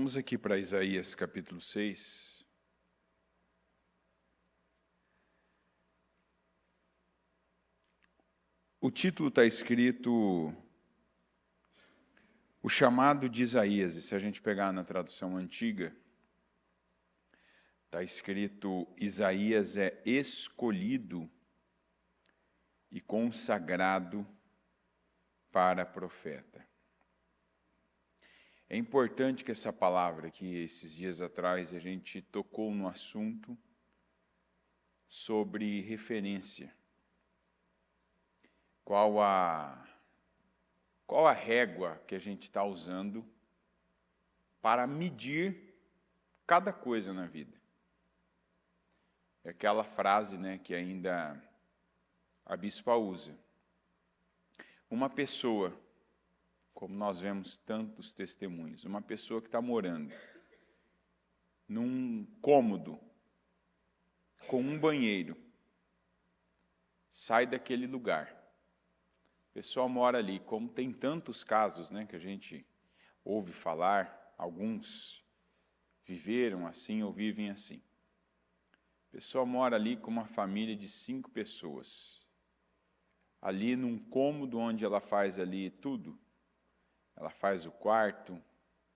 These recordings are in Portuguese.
Vamos aqui para Isaías capítulo 6. O título está escrito O Chamado de Isaías, e se a gente pegar na tradução antiga, está escrito Isaías é escolhido e consagrado para profeta. É importante que essa palavra aqui, esses dias atrás, a gente tocou no assunto sobre referência. Qual a régua que a gente está usando para medir cada coisa na vida? É aquela frase, né, que ainda a bispa usa. Uma pessoa, como nós vemos tantos testemunhos, uma pessoa que está morando num cômodo com um banheiro, sai daquele lugar. A pessoa mora ali, como tem tantos casos, né, que a gente ouve falar, alguns viveram assim ou vivem assim. A pessoa mora ali com uma família de 5 pessoas, ali num cômodo onde ela faz ali tudo. Ela faz o quarto,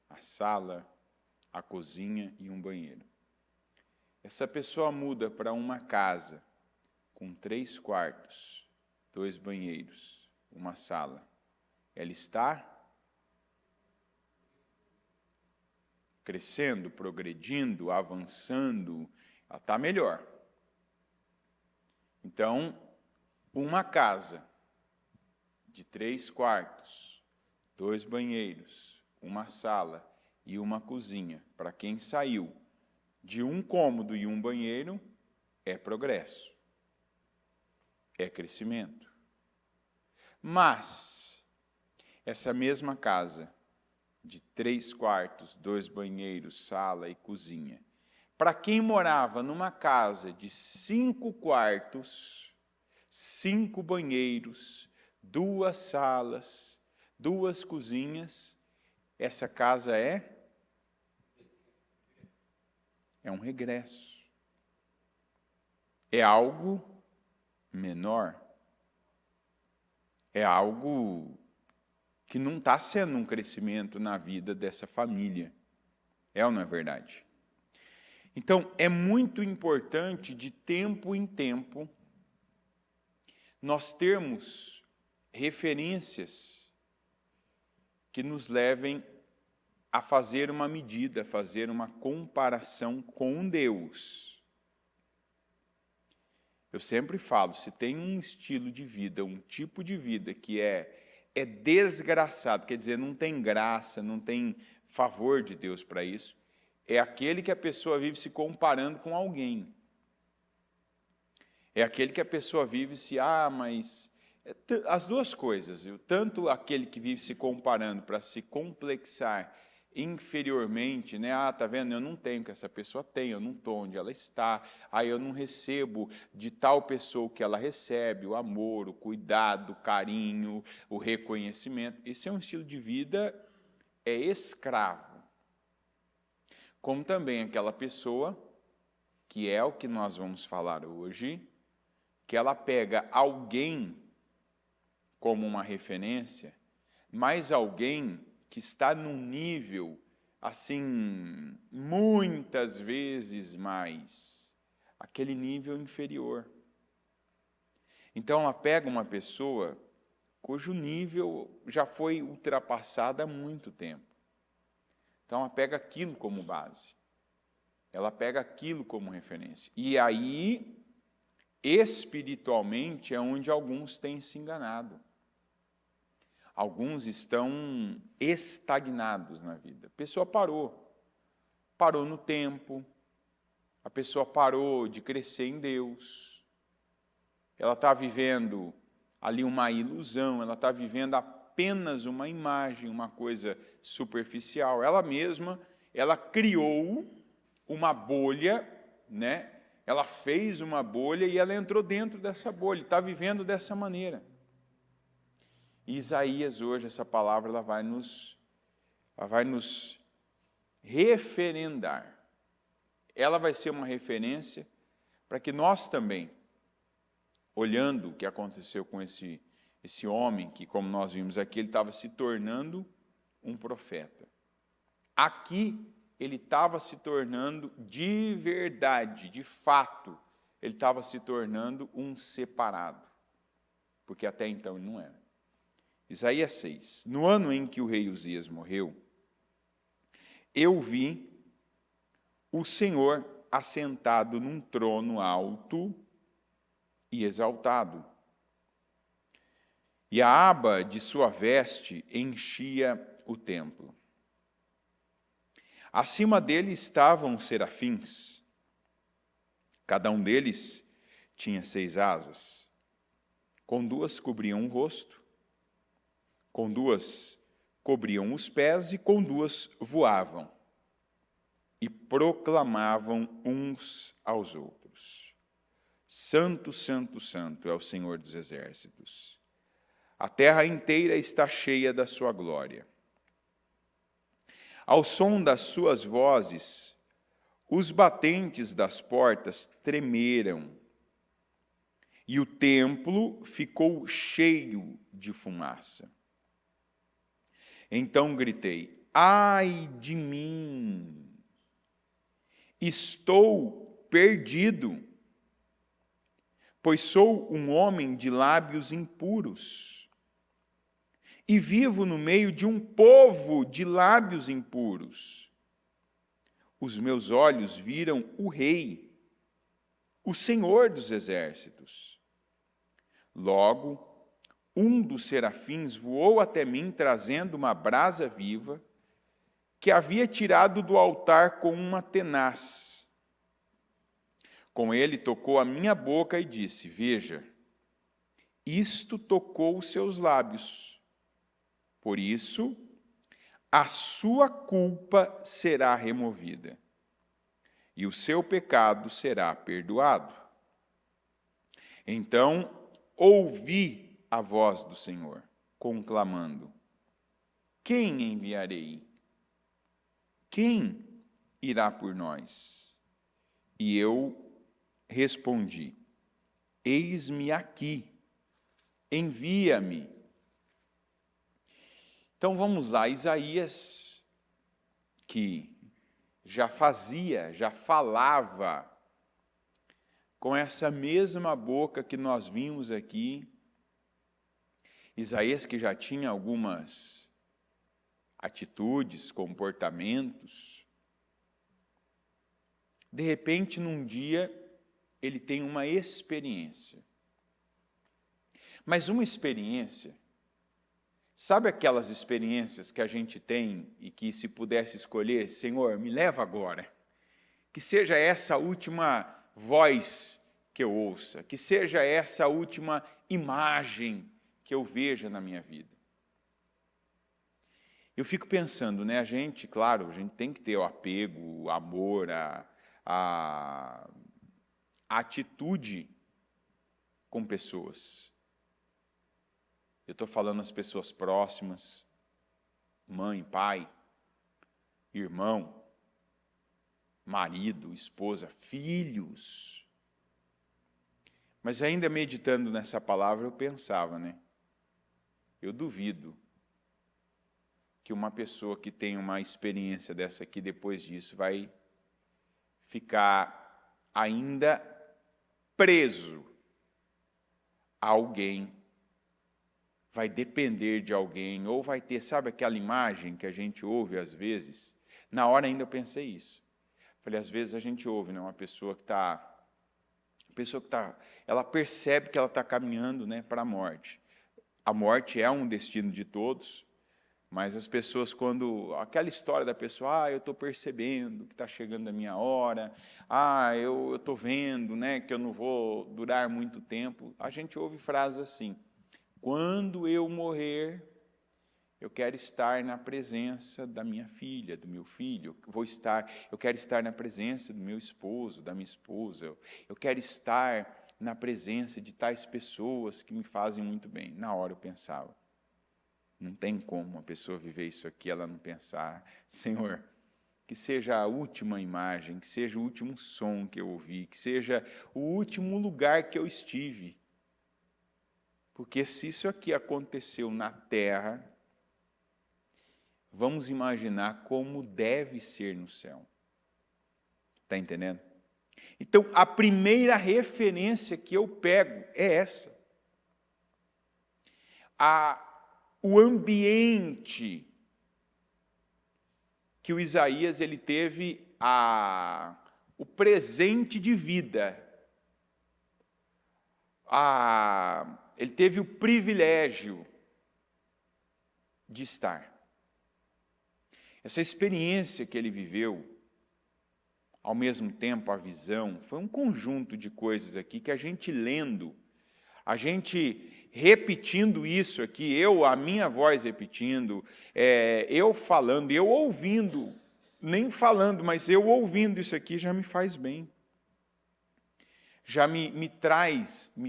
a sala, a cozinha e um banheiro. Essa pessoa muda para uma casa com 3 quartos, 2 banheiros, uma sala. Ela está crescendo, progredindo, avançando, ela está melhor. Então, uma casa de 3 quartos, 2 banheiros, uma sala e uma cozinha, para quem saiu de um cômodo e um banheiro, é progresso, é crescimento. Mas, essa mesma casa, de 3 quartos, 2 banheiros, sala e cozinha, para quem morava numa casa de 5 quartos, 5 banheiros, 2 salas, 2 cozinhas, essa casa é um regresso. É algo menor. É algo que não está sendo um crescimento na vida dessa família. É ou não é verdade? Então, é muito importante, de tempo em tempo, nós termos referências que nos levem a fazer uma medida, a fazer uma comparação com Deus. Eu sempre falo, se tem um estilo de vida, um tipo de vida que é desgraçado, quer dizer, não tem graça, não tem favor de Deus para isso, é aquele que a pessoa vive se comparando com alguém. É aquele que a pessoa vive mas... As duas coisas, viu? Tanto aquele que vive se comparando para se complexar inferiormente, né? Tá vendo? Eu não tenho o que essa pessoa tem, eu não estou onde ela está, eu não recebo de tal pessoa o que ela recebe, o amor, o cuidado, o carinho, o reconhecimento. Esse é um estilo de vida escravo. Como também aquela pessoa, que é o que nós vamos falar hoje, que ela pega alguém como uma referência, mas alguém que está num nível, assim, muitas vezes mais, aquele nível inferior. Então, ela pega uma pessoa cujo nível já foi ultrapassado há muito tempo. Então, ela pega aquilo como base. Ela pega aquilo como referência. E aí, espiritualmente, é onde alguns têm se enganado. Alguns estão estagnados na vida. A pessoa parou no tempo, a pessoa parou de crescer em Deus, ela está vivendo ali uma ilusão, ela está vivendo apenas uma imagem, uma coisa superficial. Ela mesma, ela criou uma bolha, né? Ela fez uma bolha e ela entrou dentro dessa bolha, está vivendo dessa maneira. E Isaías hoje, essa palavra, ela vai nos referendar. Ela vai ser uma referência para que nós também, olhando o que aconteceu com esse homem, que como nós vimos aqui, ele estava se tornando um profeta. Aqui, ele estava se tornando de verdade, de fato, ele estava se tornando um separado, porque até então ele não era. Isaías 6. No ano em que o rei Uzias morreu, eu vi o Senhor assentado num trono alto e exaltado, e a aba de sua veste enchia o templo. Acima dele estavam serafins. Cada um deles tinha 6 asas. Com 2 cobriam o rosto, com 2 cobriam os pés e com 2 voavam. E proclamavam uns aos outros: Santo, Santo, Santo é o Senhor dos exércitos. A terra inteira está cheia da sua glória. Ao som das suas vozes, os batentes das portas tremeram, e o templo ficou cheio de fumaça. Então gritei: ai de mim! Estou perdido, pois sou um homem de lábios impuros, e vivo no meio de um povo de lábios impuros. Os meus olhos viram o Rei, o Senhor dos exércitos. Logo, um dos serafins voou até mim, trazendo uma brasa viva, que havia tirado do altar com uma tenaz. Com ele tocou a minha boca e disse: veja, isto tocou os seus lábios. Por isso, a sua culpa será removida, e o seu pecado será perdoado. Então, ouvi a voz do Senhor, conclamando: quem enviarei? Quem irá por nós? E eu respondi: eis-me aqui, envia-me. Então vamos lá, Isaías, que já falava com essa mesma boca que nós vimos aqui, Isaías que já tinha algumas atitudes, comportamentos. De repente, num dia, ele tem uma experiência. Mas uma experiência, sabe aquelas experiências que a gente tem e que, se pudesse escolher, Senhor, me leva agora, que seja essa última voz que eu ouça, que seja essa última imagem que eu veja na minha vida. Eu fico pensando, né, a gente tem que ter o apego, o amor, a atitude com pessoas. Eu estou falando as pessoas próximas, mãe, pai, irmão, marido, esposa, filhos. Mas ainda meditando nessa palavra, eu pensava, né? Eu duvido que uma pessoa que tem uma experiência dessa aqui, depois disso, vai ficar ainda preso a alguém, vai depender de alguém, ou vai ter, sabe aquela imagem que a gente ouve às vezes? Na hora ainda eu pensei isso. Falei, às vezes a gente ouve, né, uma pessoa que ela percebe que ela está caminhando, né, para a morte. A morte é um destino de todos, mas as pessoas, quando... Aquela história da pessoa, eu estou percebendo que está chegando a minha hora, eu estou vendo, né, que eu não vou durar muito tempo. A gente ouve frases assim: quando eu morrer, eu quero estar na presença da minha filha, do meu filho, eu quero estar na presença do meu esposo, da minha esposa, eu quero estar na presença de tais pessoas que me fazem muito bem. Na hora eu pensava, não tem como uma pessoa viver isso aqui, ela não pensar, Senhor, que seja a última imagem, que seja o último som que eu ouvi, que seja o último lugar que eu estive. Porque se isso aqui aconteceu na terra, vamos imaginar como deve ser no céu. Está entendendo? Então, a primeira referência que eu pego é essa. O ambiente que o Isaías ele teve o presente de vida. Ele teve o privilégio de estar. Essa experiência que ele viveu, ao mesmo tempo a visão, foi um conjunto de coisas aqui que a gente lendo, a gente repetindo isso aqui, a minha voz repetindo, eu falando, eu ouvindo, nem falando, mas eu ouvindo isso aqui já me faz bem. Já me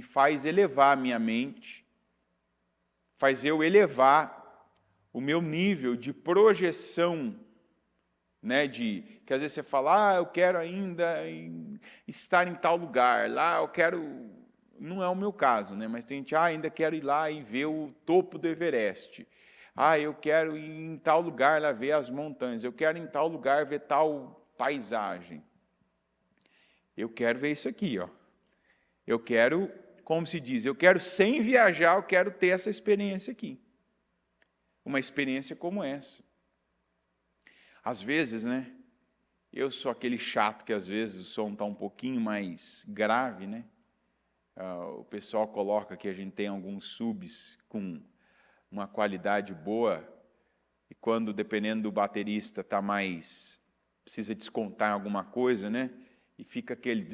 faz elevar a minha mente, faz eu elevar o meu nível de projeção, né, que às vezes você fala, eu quero ainda estar em tal lugar, lá eu quero, não é o meu caso, né, mas tem gente, ainda quero ir lá e ver o topo do Everest, eu quero ir em tal lugar lá ver as montanhas, eu quero em tal lugar ver tal paisagem. Eu quero ver isso aqui, ó. Eu quero, como se diz, eu quero sem viajar, eu quero ter essa experiência aqui. Uma experiência como essa. Às vezes, né, eu sou aquele chato que às vezes o som está um pouquinho mais grave, né? O pessoal coloca que a gente tem alguns subs com uma qualidade boa e quando, dependendo do baterista, está mais, precisa descontar alguma coisa, né? E fica aquele,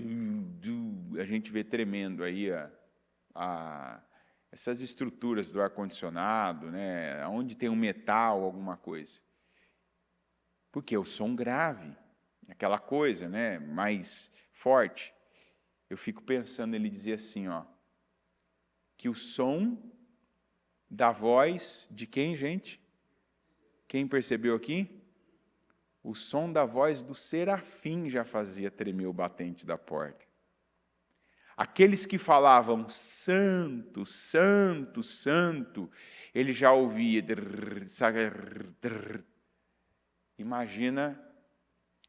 a gente vê tremendo aí essas estruturas do ar-condicionado, né? Onde tem um metal, alguma coisa. Porque o som grave, aquela coisa, né? Mais forte. Eu fico pensando, ele dizia assim, ó, que o som da voz de quem, gente? Quem percebeu aqui? O som da voz do serafim já fazia tremer o batente da porta. Aqueles que falavam santo, santo, santo, ele já ouvia. Imagina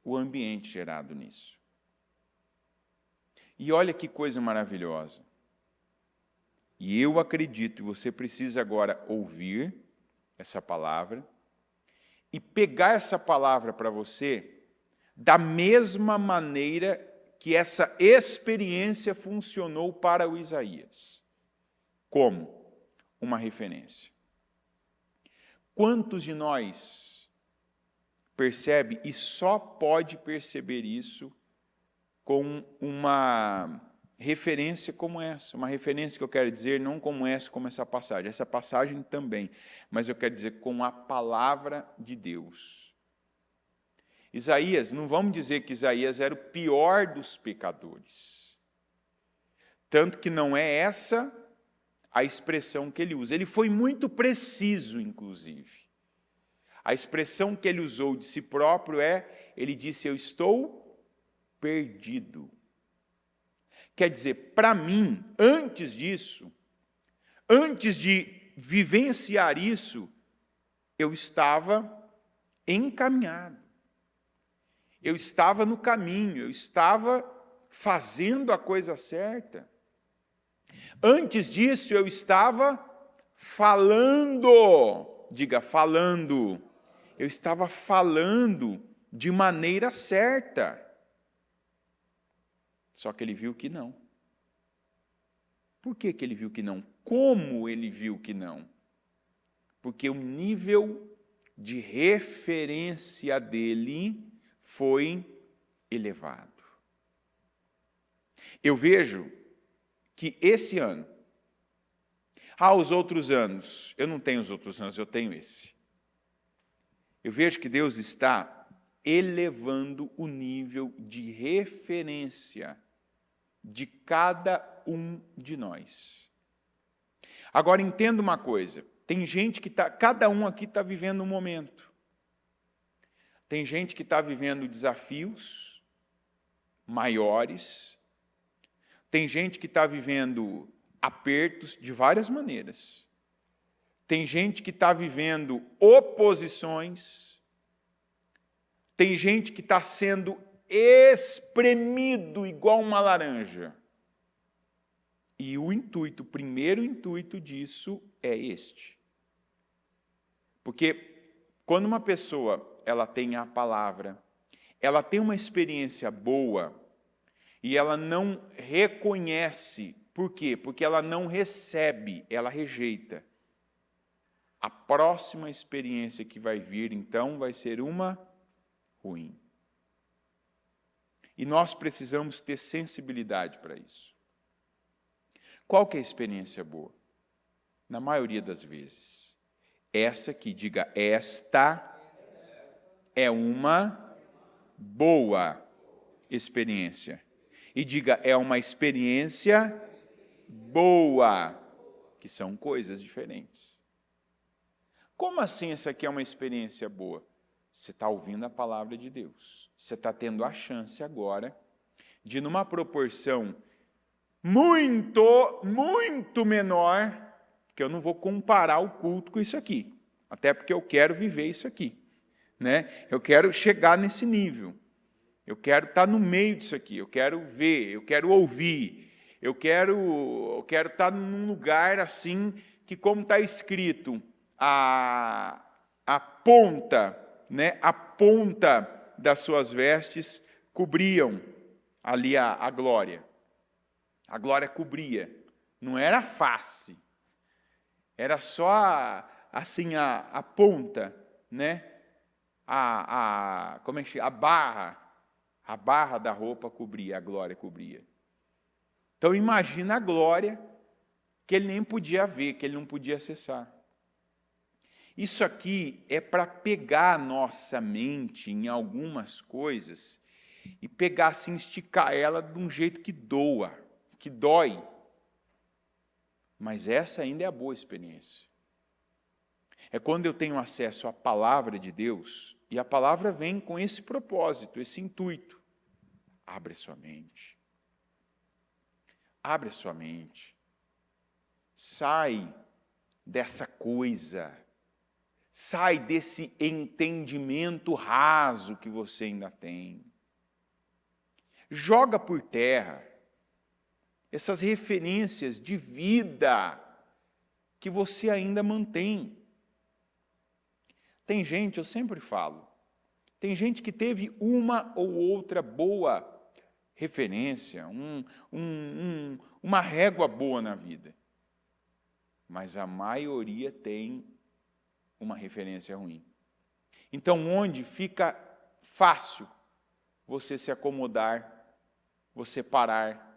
o ambiente gerado nisso. E olha que coisa maravilhosa. E eu acredito, você precisa agora ouvir essa palavra e pegar essa palavra para você da mesma maneira que essa experiência funcionou para o Isaías. Como? Uma referência. Quantos de nós percebe e só pode perceber isso com uma referência como essa? Uma referência que eu quero dizer não como essa passagem também, mas eu quero dizer com a palavra de Deus. Isaías, não vamos dizer que Isaías era o pior dos pecadores. Tanto que não é essa a expressão que ele usa. Ele foi muito preciso, inclusive. A expressão que ele usou de si próprio ele disse, eu estou perdido. Quer dizer, para mim, antes disso, antes de vivenciar isso, eu estava encaminhado. Eu estava no caminho, eu estava fazendo a coisa certa. Antes disso, eu estava falando, diga, falando. Eu estava falando de maneira certa. Só que ele viu que não. Por que ele viu que não? Como ele viu que não? Porque o nível de referência dele foi elevado. Eu vejo que esse ano, os outros anos, eu não tenho os outros anos, eu tenho esse. Eu vejo que Deus está elevando o nível de referência de cada um de nós. Agora, entenda uma coisa, tem gente que cada um aqui está vivendo um momento. Tem gente que está vivendo desafios maiores. Tem gente que está vivendo apertos de várias maneiras. Tem gente que está vivendo oposições. Tem gente que está sendo espremido igual uma laranja. E o primeiro intuito disso é este. Porque quando uma pessoa ela tem a palavra, ela tem uma experiência boa e ela não reconhece. Por quê? Porque ela não recebe, ela rejeita. A próxima experiência que vai vir, então, vai ser uma ruim. E nós precisamos ter sensibilidade para isso. Qual que é a experiência boa? Na maioria das vezes. Essa que diga, esta é uma boa experiência. E diga, é uma experiência boa, que são coisas diferentes. Como assim essa aqui é uma experiência boa? Você está ouvindo a palavra de Deus. Você está tendo a chance agora de, numa proporção muito, muito menor, que eu não vou comparar o culto com isso aqui, até porque eu quero viver isso aqui, né? Eu quero chegar nesse nível, eu quero estar no meio disso aqui, eu quero ver, eu quero ouvir, eu quero estar num lugar assim, que como está escrito, a ponta, né, a ponta das suas vestes cobriam ali a glória. A glória cobria, não era a face, era só assim a ponta, né? Como é que chama? A barra da roupa cobria, a glória cobria. Então imagina a glória que ele nem podia ver, que ele não podia acessar. Isso aqui é para pegar a nossa mente em algumas coisas e pegar assim, esticar ela de um jeito que doa, que dói. Mas essa ainda é a boa experiência. É quando eu tenho acesso à palavra de Deus, e a palavra vem com esse propósito, esse intuito. Abre a sua mente. Abre a sua mente. Sai dessa coisa. Sai desse entendimento raso que você ainda tem. Joga por terra essas referências de vida que você ainda mantém. Tem gente, eu sempre falo, tem gente que teve uma ou outra boa referência, uma régua boa na vida, mas a maioria tem uma referência ruim. Então, onde fica fácil você se acomodar, você parar,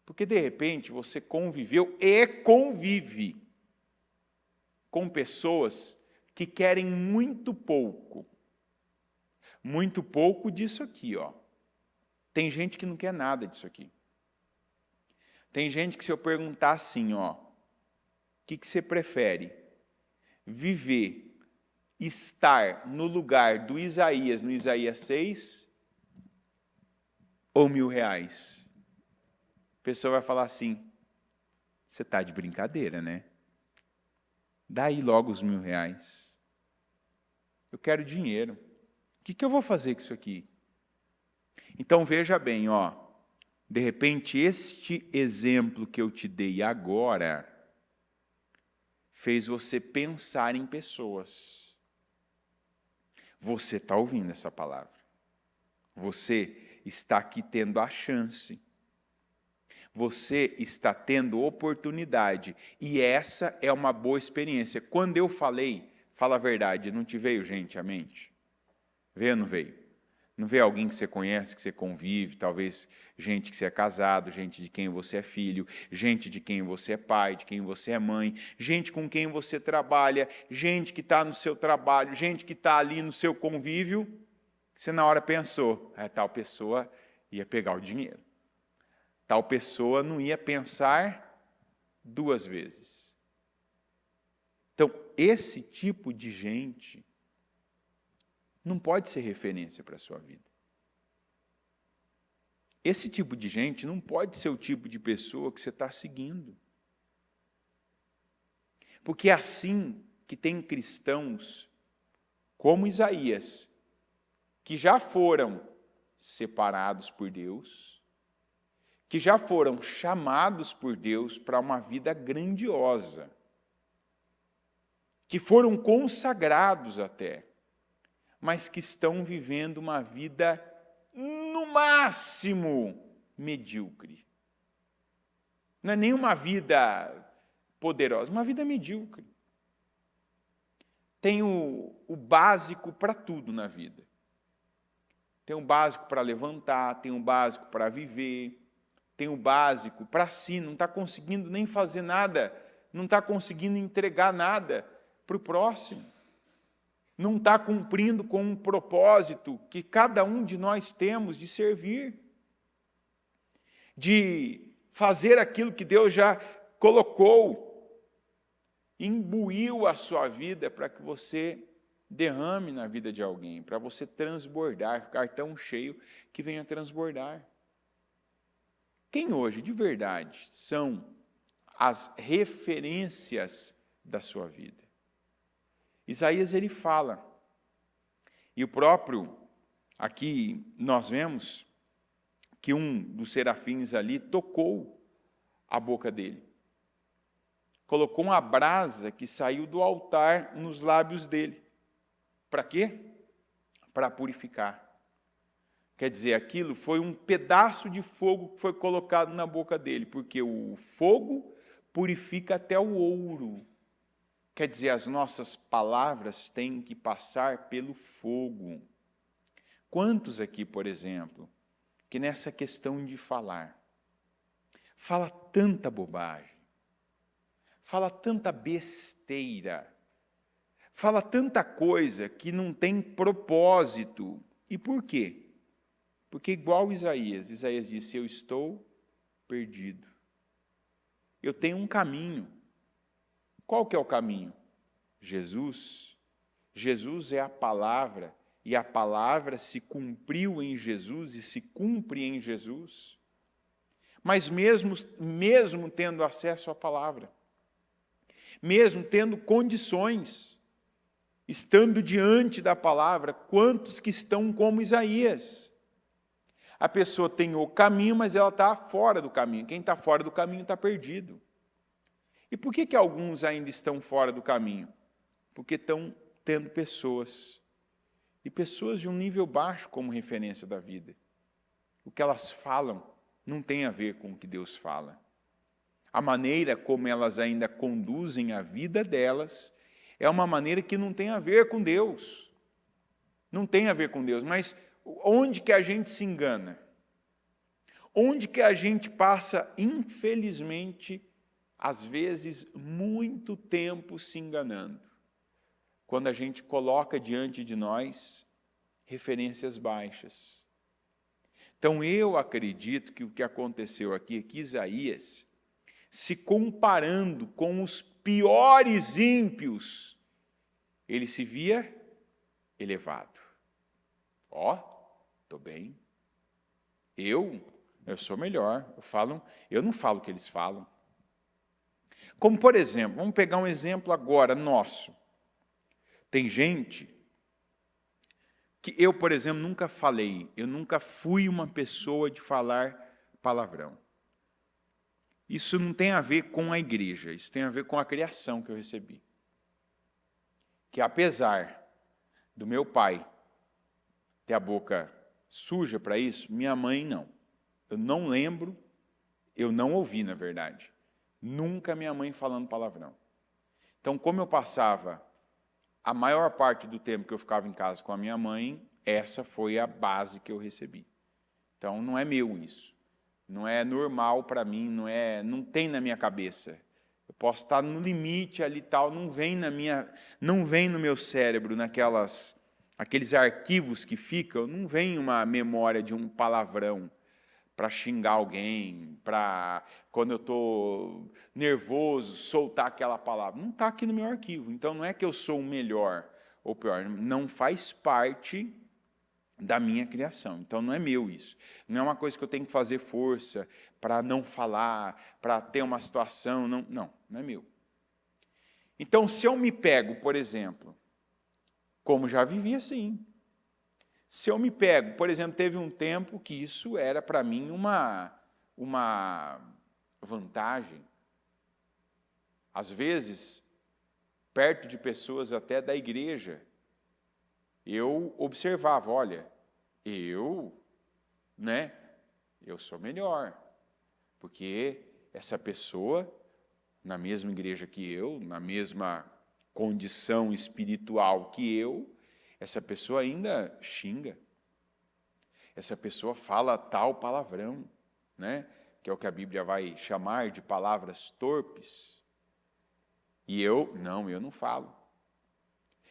porque, de repente, você conviveu e convive com pessoas que querem muito pouco disso aqui, ó. Tem gente que não quer nada disso aqui. Tem gente que, se eu perguntar assim, ó, o que você prefere? Viver, estar no lugar do Isaías, no Isaías 6, ou R$1.000? A pessoa vai falar assim, você está de brincadeira, né? Dá aí logo os R$1.000. Eu quero dinheiro. O que eu vou fazer com isso aqui? Então, veja bem, ó. De repente, este exemplo que eu te dei agora fez você pensar em pessoas. Você está ouvindo essa palavra. Você está aqui tendo a chance. Você está tendo oportunidade. E essa é uma boa experiência. Quando eu falei, fala a verdade, não te veio gente à mente? Veio ou não veio? Não veio alguém que você conhece, que você convive, talvez gente que você é casado, gente de quem você é filho, gente de quem você é pai, de quem você é mãe, gente com quem você trabalha, gente que está no seu trabalho, gente que está ali no seu convívio, você na hora pensou, tal pessoa ia pegar o dinheiro. Tal pessoa não ia pensar duas vezes. Então, esse tipo de gente não pode ser referência para a sua vida. Esse tipo de gente não pode ser o tipo de pessoa que você está seguindo. Porque é assim que tem cristãos como Isaías, que já foram separados por Deus, que já foram chamados por Deus para uma vida grandiosa, que foram consagrados até, mas que estão vivendo uma vida no máximo medíocre. Não é nem uma vida poderosa, uma vida medíocre. Tem o básico para tudo na vida. Tem o básico para levantar, tem o básico para viver, tem o básico para si, não está conseguindo nem fazer nada, não está conseguindo entregar nada para o próximo. Não está cumprindo com um propósito que cada um de nós temos de servir, de fazer aquilo que Deus já colocou, imbuiu a sua vida para que você derrame na vida de alguém, para você transbordar, ficar tão cheio que venha transbordar. Quem hoje, de verdade, são as referências da sua vida? Isaías, ele fala, e o próprio, aqui nós vemos que um dos serafins ali tocou a boca dele. Colocou uma brasa que saiu do altar nos lábios dele. Para quê? Para purificar. Quer dizer, aquilo foi um pedaço de fogo que foi colocado na boca dele, porque o fogo purifica até o ouro. Quer dizer, as nossas palavras têm que passar pelo fogo. Quantos aqui, por exemplo, que nessa questão de falar, fala tanta bobagem, fala tanta besteira, fala tanta coisa que não tem propósito. E por quê? Porque igual Isaías disse, eu estou perdido. Eu tenho um caminho. Qual que é o caminho? Jesus. Jesus é a palavra, e a palavra se cumpriu em Jesus e se cumpre em Jesus. Mas mesmo tendo acesso à palavra, mesmo tendo condições, estando diante da palavra, quantos que estão como Isaías? A pessoa tem o caminho, mas ela está fora do caminho. Quem está fora do caminho está perdido. E por que alguns ainda estão fora do caminho? Porque estão tendo pessoas, e pessoas de um nível baixo como referência da vida. O que elas falam não tem a ver com o que Deus fala. A maneira como elas ainda conduzem a vida delas é uma maneira que não tem a ver com Deus. Não tem a ver com Deus, mas onde que a gente se engana? Onde que a gente passa, infelizmente, às vezes, muito tempo se enganando? Quando a gente coloca diante de nós referências baixas. Então, eu acredito que o que aconteceu aqui é que Isaías, se comparando com os piores ímpios, ele se via elevado. Ó, estou bem. Eu sou melhor. Eu não falo o que eles falam. Como, por exemplo, vamos pegar um exemplo agora nosso. Tem gente que eu, por exemplo, nunca falei, eu nunca fui uma pessoa de falar palavrão. Isso não tem a ver com a igreja, isso tem a ver com a criação que eu recebi. Que apesar do meu pai ter a boca suja para isso, minha mãe não. Eu não lembro, eu não ouvi, na verdade. Nunca minha mãe falando palavrão. Então, como eu passava a maior parte do tempo que eu ficava em casa com a minha mãe, essa foi a base que eu recebi. Então, não é meu isso. Não é normal para mim, não tem na minha cabeça. Eu posso estar no limite ali tal, não vem no meu cérebro, aqueles arquivos que ficam, não vem uma memória de um palavrão para xingar alguém, para, quando eu estou nervoso, soltar aquela palavra. Não está aqui no meu arquivo. Então, não é que eu sou o melhor, ou pior, não faz parte da minha criação. Então, não é meu isso. Não é uma coisa que eu tenho que fazer força para não falar, para ter uma situação. Não é meu. Então, se eu me pego, por exemplo, como já vivi assim, se eu me pego, por exemplo, teve um tempo que isso era para mim uma vantagem. Às vezes, perto de pessoas até da igreja, eu observava, olha, eu sou melhor, porque essa pessoa, na mesma igreja que eu, na mesma condição espiritual que eu, essa pessoa ainda xinga, essa pessoa fala tal palavrão, que é o que a Bíblia vai chamar de palavras torpes, e eu não falo.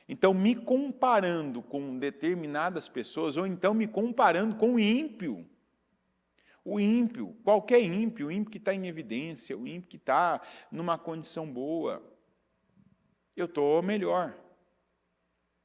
Então, me comparando com determinadas pessoas, ou então me comparando com o ímpio. O ímpio, qualquer ímpio, o ímpio que está em evidência, o ímpio que está numa condição boa, eu estou melhor.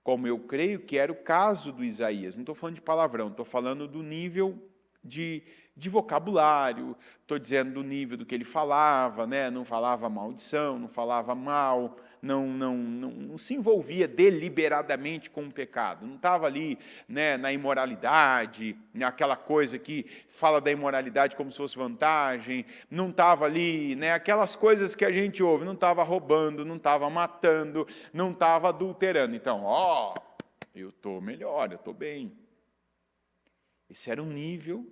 Como eu creio que era o caso do Isaías. Não estou falando de palavrão, estou falando do nível de vocabulário, estou dizendo do nível do que ele falava, não falava maldição, não falava mal, não se envolvia deliberadamente com o pecado, não estava ali na imoralidade, aquela coisa que fala da imoralidade como se fosse vantagem, não estava ali, aquelas coisas que a gente ouve, não estava roubando, não estava matando, não estava adulterando. Então, eu estou melhor, eu estou bem. Esse era um nível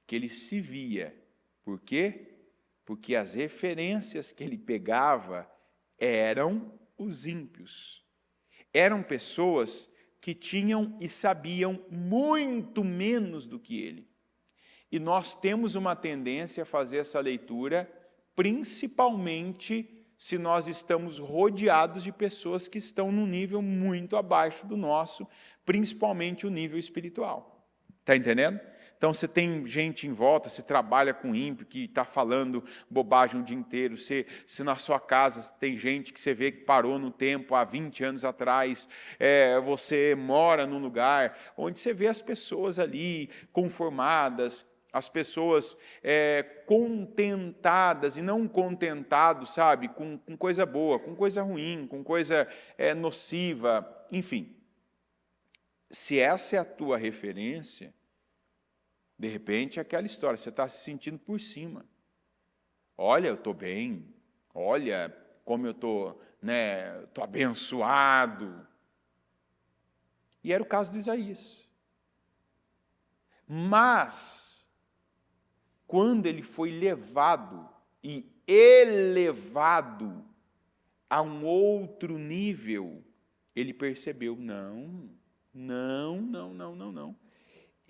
que ele se via. Por quê? Porque as referências que ele pegava eram os ímpios. Eram pessoas que tinham e sabiam muito menos do que ele. E nós temos uma tendência a fazer essa leitura, principalmente se nós estamos rodeados de pessoas que estão num nível muito abaixo do nosso, principalmente o nível espiritual. Está entendendo? Então, você tem gente em volta, você trabalha com ímpio, que está falando bobagem o dia inteiro, se na sua casa tem gente que você vê que parou no tempo há 20 anos atrás, você mora num lugar onde você vê as pessoas ali conformadas, as pessoas contentadas e não contentados, sabe, com coisa boa, com coisa ruim, com coisa nociva, enfim. Se essa é a tua referência, de repente, aquela história, você está se sentindo por cima. Olha, eu estou bem. Olha como eu estou abençoado. E era o caso de Isaías. Mas, quando ele foi levado e elevado a um outro nível, ele percebeu, não.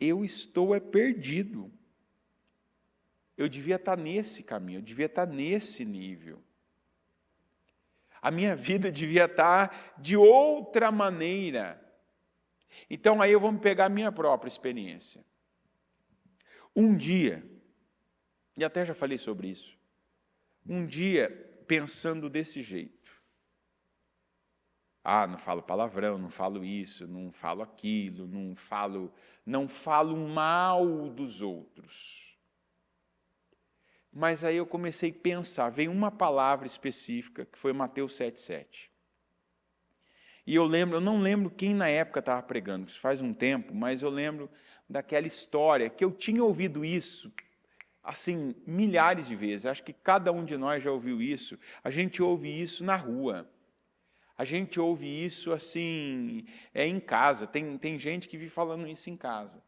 Eu estou perdido. Eu devia estar nesse caminho, eu devia estar nesse nível. A minha vida devia estar de outra maneira. Então, aí eu vou me pegar a minha própria experiência. Um dia, e até já falei sobre isso, um dia pensando desse jeito. Não falo palavrão, não falo isso, não falo aquilo, não falo mal dos outros. Mas aí eu comecei a pensar, veio uma palavra específica, que foi Mateus 7,7. E eu não lembro quem na época estava pregando, isso faz um tempo, mas eu lembro daquela história, que eu tinha ouvido isso, assim, milhares de vezes, acho que cada um de nós já ouviu isso, a gente ouve isso na rua. A gente ouve isso assim, em casa, tem gente que vive falando isso em casa.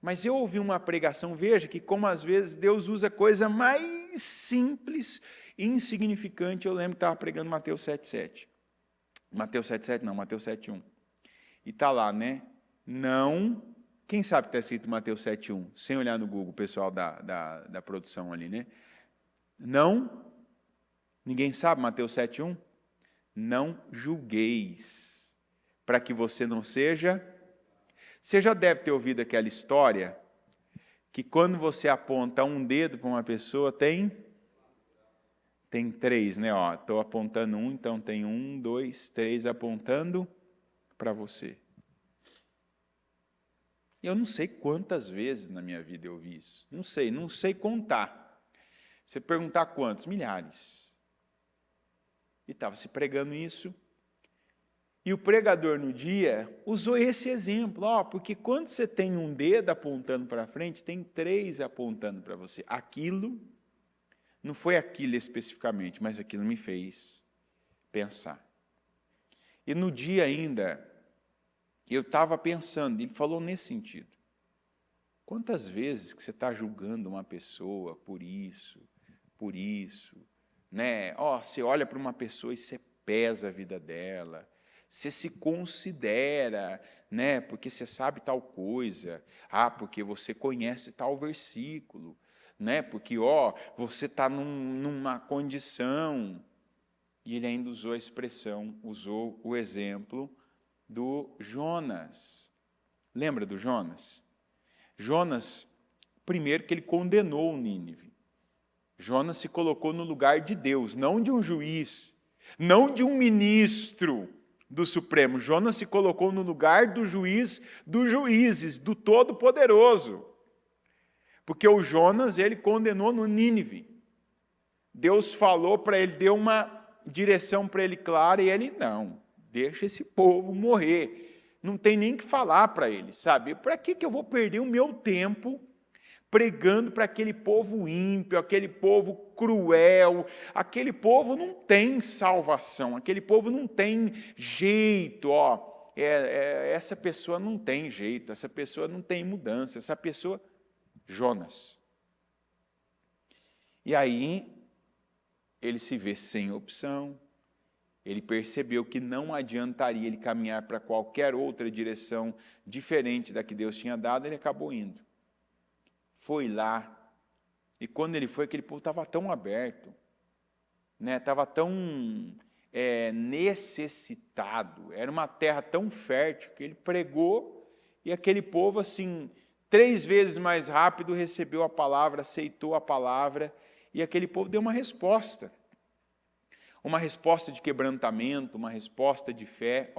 Mas eu ouvi uma pregação, veja que como às vezes Deus usa coisa mais simples, insignificante, eu lembro que estava pregando Mateus 7,7. Mateus 7,7 não, Mateus 7,1. E está lá, não, quem sabe que está escrito Mateus 7,1, sem olhar no Google, o pessoal da produção ali, Não, ninguém sabe Mateus 7,1? Não julgueis, para que você não seja... Você já deve ter ouvido aquela história, que quando você aponta um dedo para uma pessoa, tem 3, Estou apontando um, então tem 1, 2, 3 apontando para você. Eu não sei quantas vezes na minha vida eu vi isso. Não sei contar. Você perguntar quantos? Milhares. E estava se pregando isso. E o pregador no dia usou esse exemplo. Porque quando você tem um dedo apontando para frente, tem 3 apontando para você. Aquilo, não foi aquilo especificamente, mas aquilo me fez pensar. E no dia ainda, eu estava pensando, ele falou nesse sentido. Quantas vezes que você está julgando uma pessoa por isso, né? Você olha para uma pessoa e você pesa a vida dela, você se considera, né? Porque você sabe tal coisa, porque você conhece tal versículo, né? Porque você está numa condição. E ele ainda usou a expressão, usou o exemplo do Jonas. Lembra do Jonas? Jonas, primeiro que ele condenou o Nínive. Jonas se colocou no lugar de Deus, não de um juiz, não de um ministro do Supremo. Jonas se colocou no lugar do juiz dos juízes, do Todo-Poderoso. Porque o Jonas, ele condenou no Nínive. Deus falou para ele, deu uma direção para ele clara, e ele, não, deixa esse povo morrer. Não tem nem que falar para ele, sabe? Para que eu vou perder o meu tempo pregando para aquele povo ímpio, aquele povo cruel? Aquele povo não tem salvação, aquele povo não tem jeito, essa pessoa não tem jeito, essa pessoa não tem mudança, essa pessoa... Jonas. E aí, ele se vê sem opção, ele percebeu que não adiantaria ele caminhar para qualquer outra direção diferente da que Deus tinha dado, ele acabou indo. Foi lá, e quando ele foi, aquele povo estava tão aberto, né? Estava tão necessitado, era uma terra tão fértil, que ele pregou, e aquele povo, assim, 3 vezes mais rápido recebeu a palavra, aceitou a palavra, e aquele povo deu uma resposta de quebrantamento, uma resposta de fé.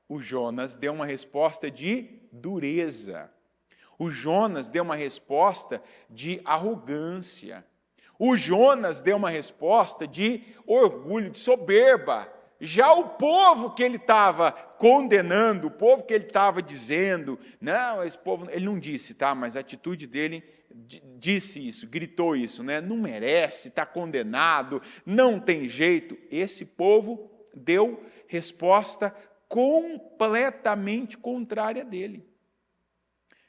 O Jonas deu uma resposta de dureza. O Jonas deu uma resposta de arrogância. O Jonas deu uma resposta de orgulho, de soberba. Já o povo que ele estava condenando, o povo que ele estava dizendo, não, esse povo, ele não disse, tá? Mas a atitude dele disse isso, gritou isso, né? Não merece, está condenado, não tem jeito. Esse povo deu resposta completamente contrária dele,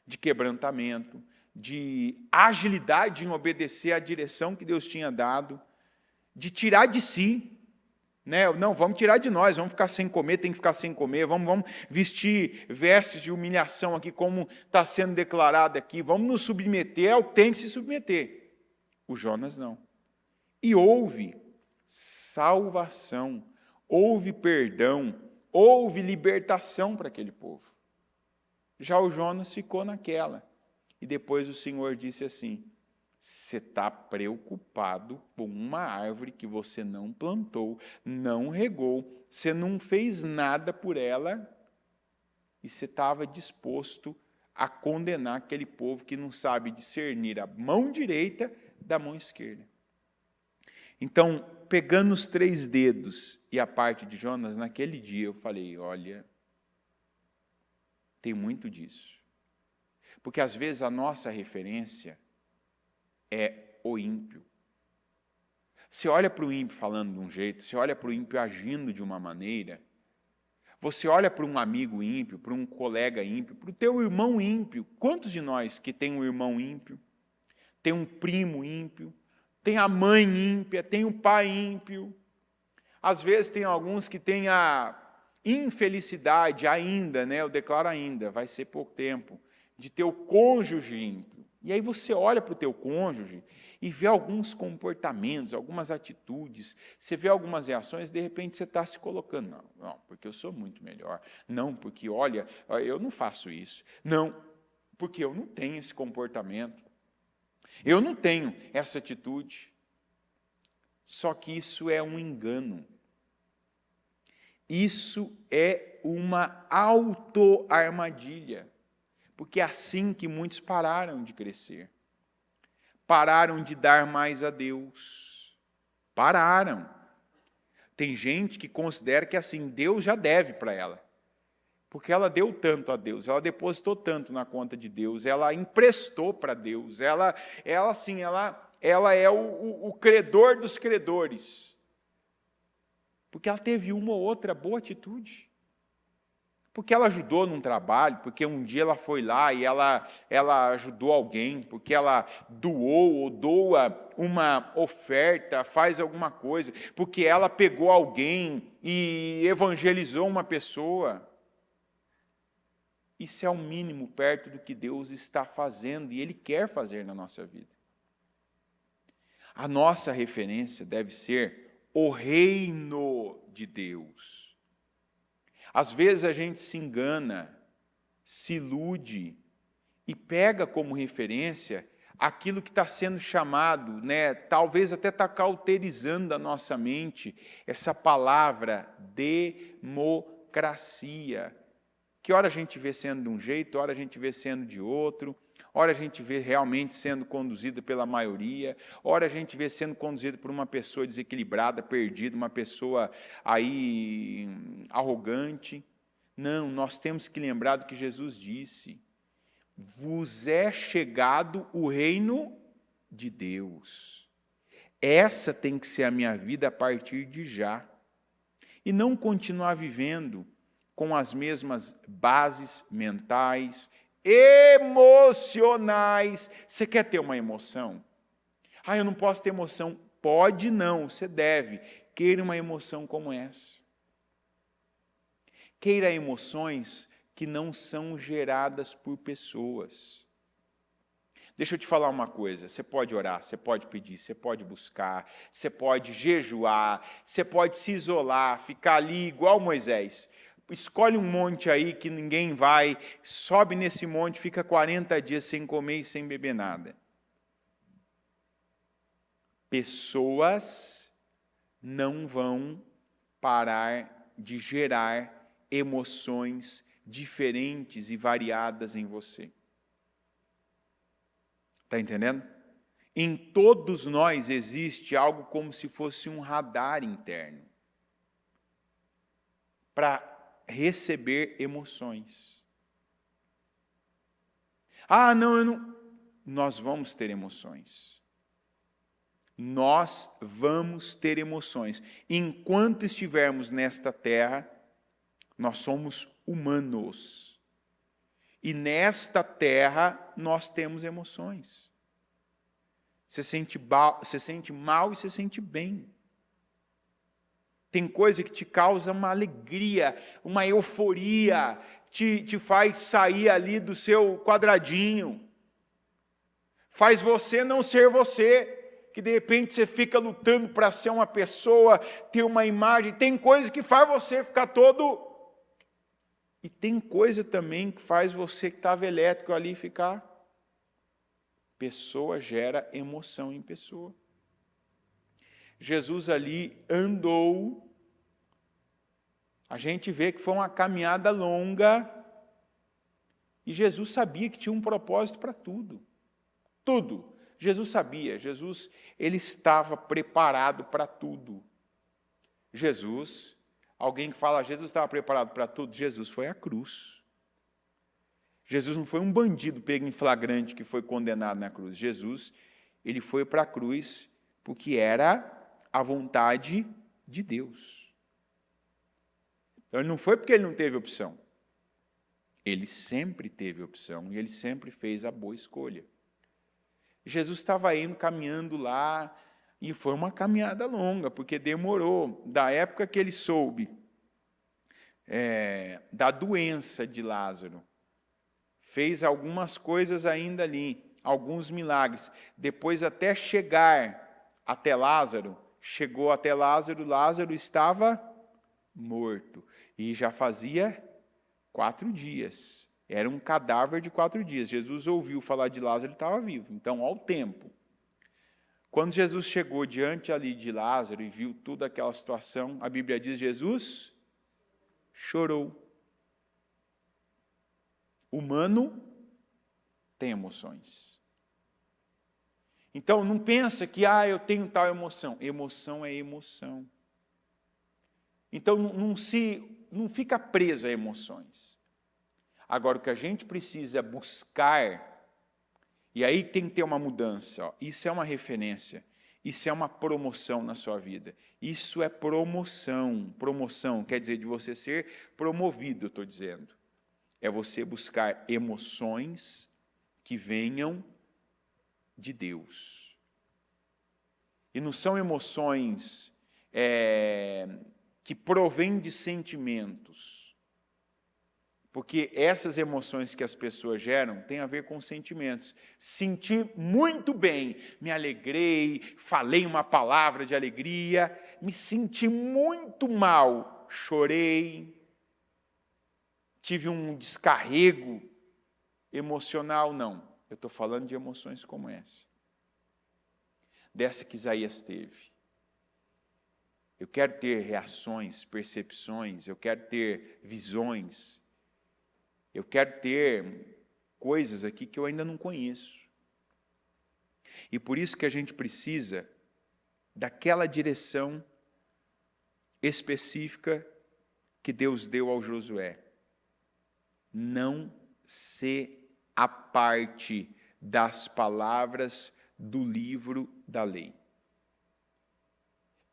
de quebrantamento, de agilidade em obedecer à direção que Deus tinha dado, de tirar de si, né? Não, vamos tirar de nós, vamos ficar sem comer, tem que ficar sem comer, vamos vestir vestes de humilhação aqui, como está sendo declarado aqui, vamos nos submeter ao que tem que se submeter. O Jonas não. E houve salvação, houve perdão, houve libertação para aquele povo. Já o Jonas ficou naquela. E depois o Senhor disse assim: você está preocupado com uma árvore que você não plantou, não regou, você não fez nada por ela, e você estava disposto a condenar aquele povo que não sabe discernir a mão direita da mão esquerda. Então, pegando os 3 dedos e a parte de Jonas, naquele dia eu falei, olha, tem muito disso. Porque às vezes a nossa referência é o ímpio. Você olha para o ímpio falando de um jeito, você olha para o ímpio agindo de uma maneira, você olha para um amigo ímpio, para um colega ímpio, para o teu irmão ímpio. Quantos de nós que tem um irmão ímpio, tem um primo ímpio, tem a mãe ímpia, tem o pai ímpio? Às vezes tem alguns que têm a infelicidade ainda, né? Eu declaro ainda, vai ser pouco tempo, de ter o cônjuge ímpio. E aí você olha para o teu cônjuge e vê alguns comportamentos, algumas atitudes, você vê algumas reações, de repente você está se colocando, não, porque eu sou muito melhor, não, porque, olha, eu não faço isso, não, porque eu não tenho esse comportamento, eu não tenho essa atitude. Só que isso é um engano. Isso é uma auto-armadilha, porque é assim que muitos pararam de crescer. Pararam de dar mais a Deus. Pararam. Tem gente que considera que assim, Deus já deve para ela. Porque ela deu tanto a Deus, ela depositou tanto na conta de Deus, ela emprestou para Deus, ela é o credor dos credores. Porque ela teve uma ou outra boa atitude. Porque ela ajudou num trabalho, porque um dia ela foi lá e ela ajudou alguém, porque ela doou ou doa uma oferta, faz alguma coisa, porque ela pegou alguém e evangelizou uma pessoa. Isso é o mínimo perto do que Deus está fazendo e Ele quer fazer na nossa vida. A nossa referência deve ser o reino de Deus. Às vezes a gente se engana, se ilude e pega como referência aquilo que está sendo chamado, talvez até está cauterizando a nossa mente, essa palavra democracia. Que hora a gente vê sendo de um jeito, hora a gente vê sendo de outro, hora a gente vê realmente sendo conduzida pela maioria, hora a gente vê sendo conduzida por uma pessoa desequilibrada, perdida, uma pessoa aí arrogante. Não, nós temos que lembrar do que Jesus disse. Vos é chegado o reino de Deus. Essa tem que ser a minha vida a partir de já. E não continuar vivendo com as mesmas bases mentais, emocionais. Você quer ter uma emoção? Eu não posso ter emoção. Pode não, você deve. Queira uma emoção como essa. Queira emoções que não são geradas por pessoas. Deixa eu te falar uma coisa, você pode orar, você pode pedir, você pode buscar, você pode jejuar, você pode se isolar, ficar ali igual Moisés. Escolhe um monte aí que ninguém vai, sobe nesse monte, fica 40 dias sem comer e sem beber nada. Pessoas não vão parar de gerar emoções diferentes e variadas em você. Está entendendo? Em todos nós existe algo como se fosse um radar interno para receber emoções. Não, eu não. Nós vamos ter emoções. Nós vamos ter emoções. Enquanto estivermos nesta terra, nós somos humanos. E nesta terra nós temos emoções. Você sente mal e você sente bem. Tem coisa que te causa uma alegria, uma euforia, te faz sair ali do seu quadradinho. Faz você não ser você, que de repente você fica lutando para ser uma pessoa, ter uma imagem. Tem coisa que faz você ficar todo... E tem coisa também que faz você que estava elétrico ali ficar... Pessoa gera emoção em pessoa. Jesus ali andou, a gente vê que foi uma caminhada longa, e Jesus sabia que tinha um propósito para tudo. Tudo. Jesus sabia, ele estava preparado para tudo. Alguém que fala, Jesus estava preparado para tudo, Jesus foi à cruz. Jesus não foi um bandido pego em flagrante que foi condenado na cruz. Jesus, ele foi para a cruz porque era a vontade de Deus. Então, ele não foi porque ele não teve opção. Ele sempre teve opção e ele sempre fez a boa escolha. Jesus estava indo, caminhando lá, e foi uma caminhada longa, porque demorou. Da época que ele soube da doença de Lázaro, fez algumas coisas ainda ali, alguns milagres. Depois, até chegar até Lázaro, chegou até Lázaro, Lázaro estava morto. E já fazia 4 dias. Era um cadáver de 4 dias. Jesus ouviu falar de Lázaro, ele estava vivo. Então, ao tempo. Quando Jesus chegou diante ali de Lázaro e viu toda aquela situação, a Bíblia diz, Jesus chorou. Humano tem emoções. Então, não pensa que, eu tenho tal emoção. Emoção é emoção. Então, não fica preso a emoções. Agora, o que a gente precisa buscar, e aí tem que ter uma mudança. Isso é uma referência. Isso é uma promoção na sua vida. Isso é promoção. Promoção quer dizer de você ser promovido, eu estou dizendo. É você buscar emoções que venham de Deus. E não são emoções que provêm de sentimentos. Porque essas emoções que as pessoas geram têm a ver com sentimentos. Senti muito bem, me alegrei, falei uma palavra de alegria, me senti muito mal, chorei, tive um descarrego emocional, não. Eu estou falando de emoções como essa. Dessa que Isaías teve. Eu quero ter reações, percepções, eu quero ter visões, eu quero ter coisas aqui que eu ainda não conheço. E por isso que a gente precisa daquela direção específica que Deus deu ao Josué. Não se aparte das palavras do livro da lei.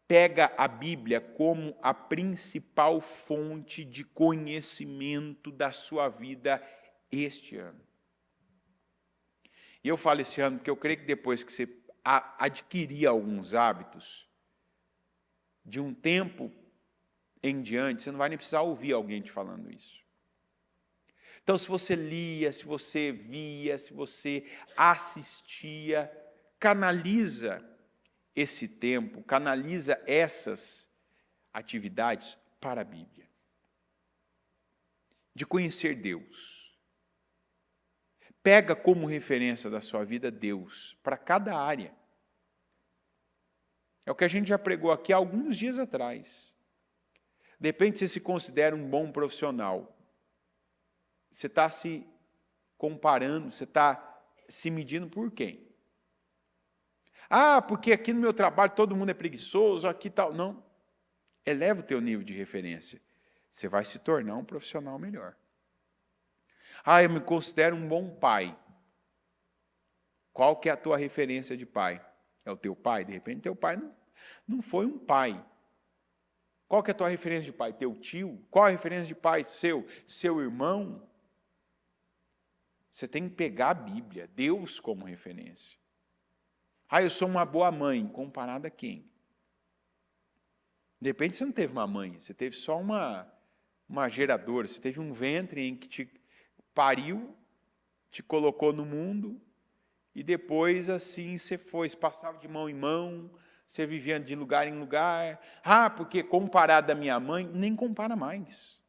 Pega a Bíblia como a principal fonte de conhecimento da sua vida este ano. E eu falo esse ano porque eu creio que depois que você adquirir alguns hábitos, de um tempo em diante, você não vai nem precisar ouvir alguém te falando isso. Então, se você lia, se você via, se você assistia, canaliza esse tempo, canaliza essas atividades para a Bíblia. De conhecer Deus. Pega como referência da sua vida Deus, para cada área. É o que a gente já pregou aqui há alguns dias atrás. De repente você se considera um bom profissional. Você está se comparando, você está se medindo por quem? Porque aqui no meu trabalho todo mundo é preguiçoso, aqui tal. Não. Eleva o teu nível de referência. Você vai se tornar um profissional melhor. Eu me considero um bom pai. Qual que é a tua referência de pai? É o teu pai? De repente, teu pai não foi um pai. Qual que é a tua referência de pai? Teu tio? Qual a referência de pai seu? Seu irmão? Você tem que pegar a Bíblia, Deus como referência. Eu sou uma boa mãe, comparada a quem? De repente você não teve uma mãe, você teve só uma geradora, você teve um ventre em que te pariu, te colocou no mundo, e depois assim você passava de mão em mão, você vivia de lugar em lugar. Porque comparado à minha mãe, nem compara mais.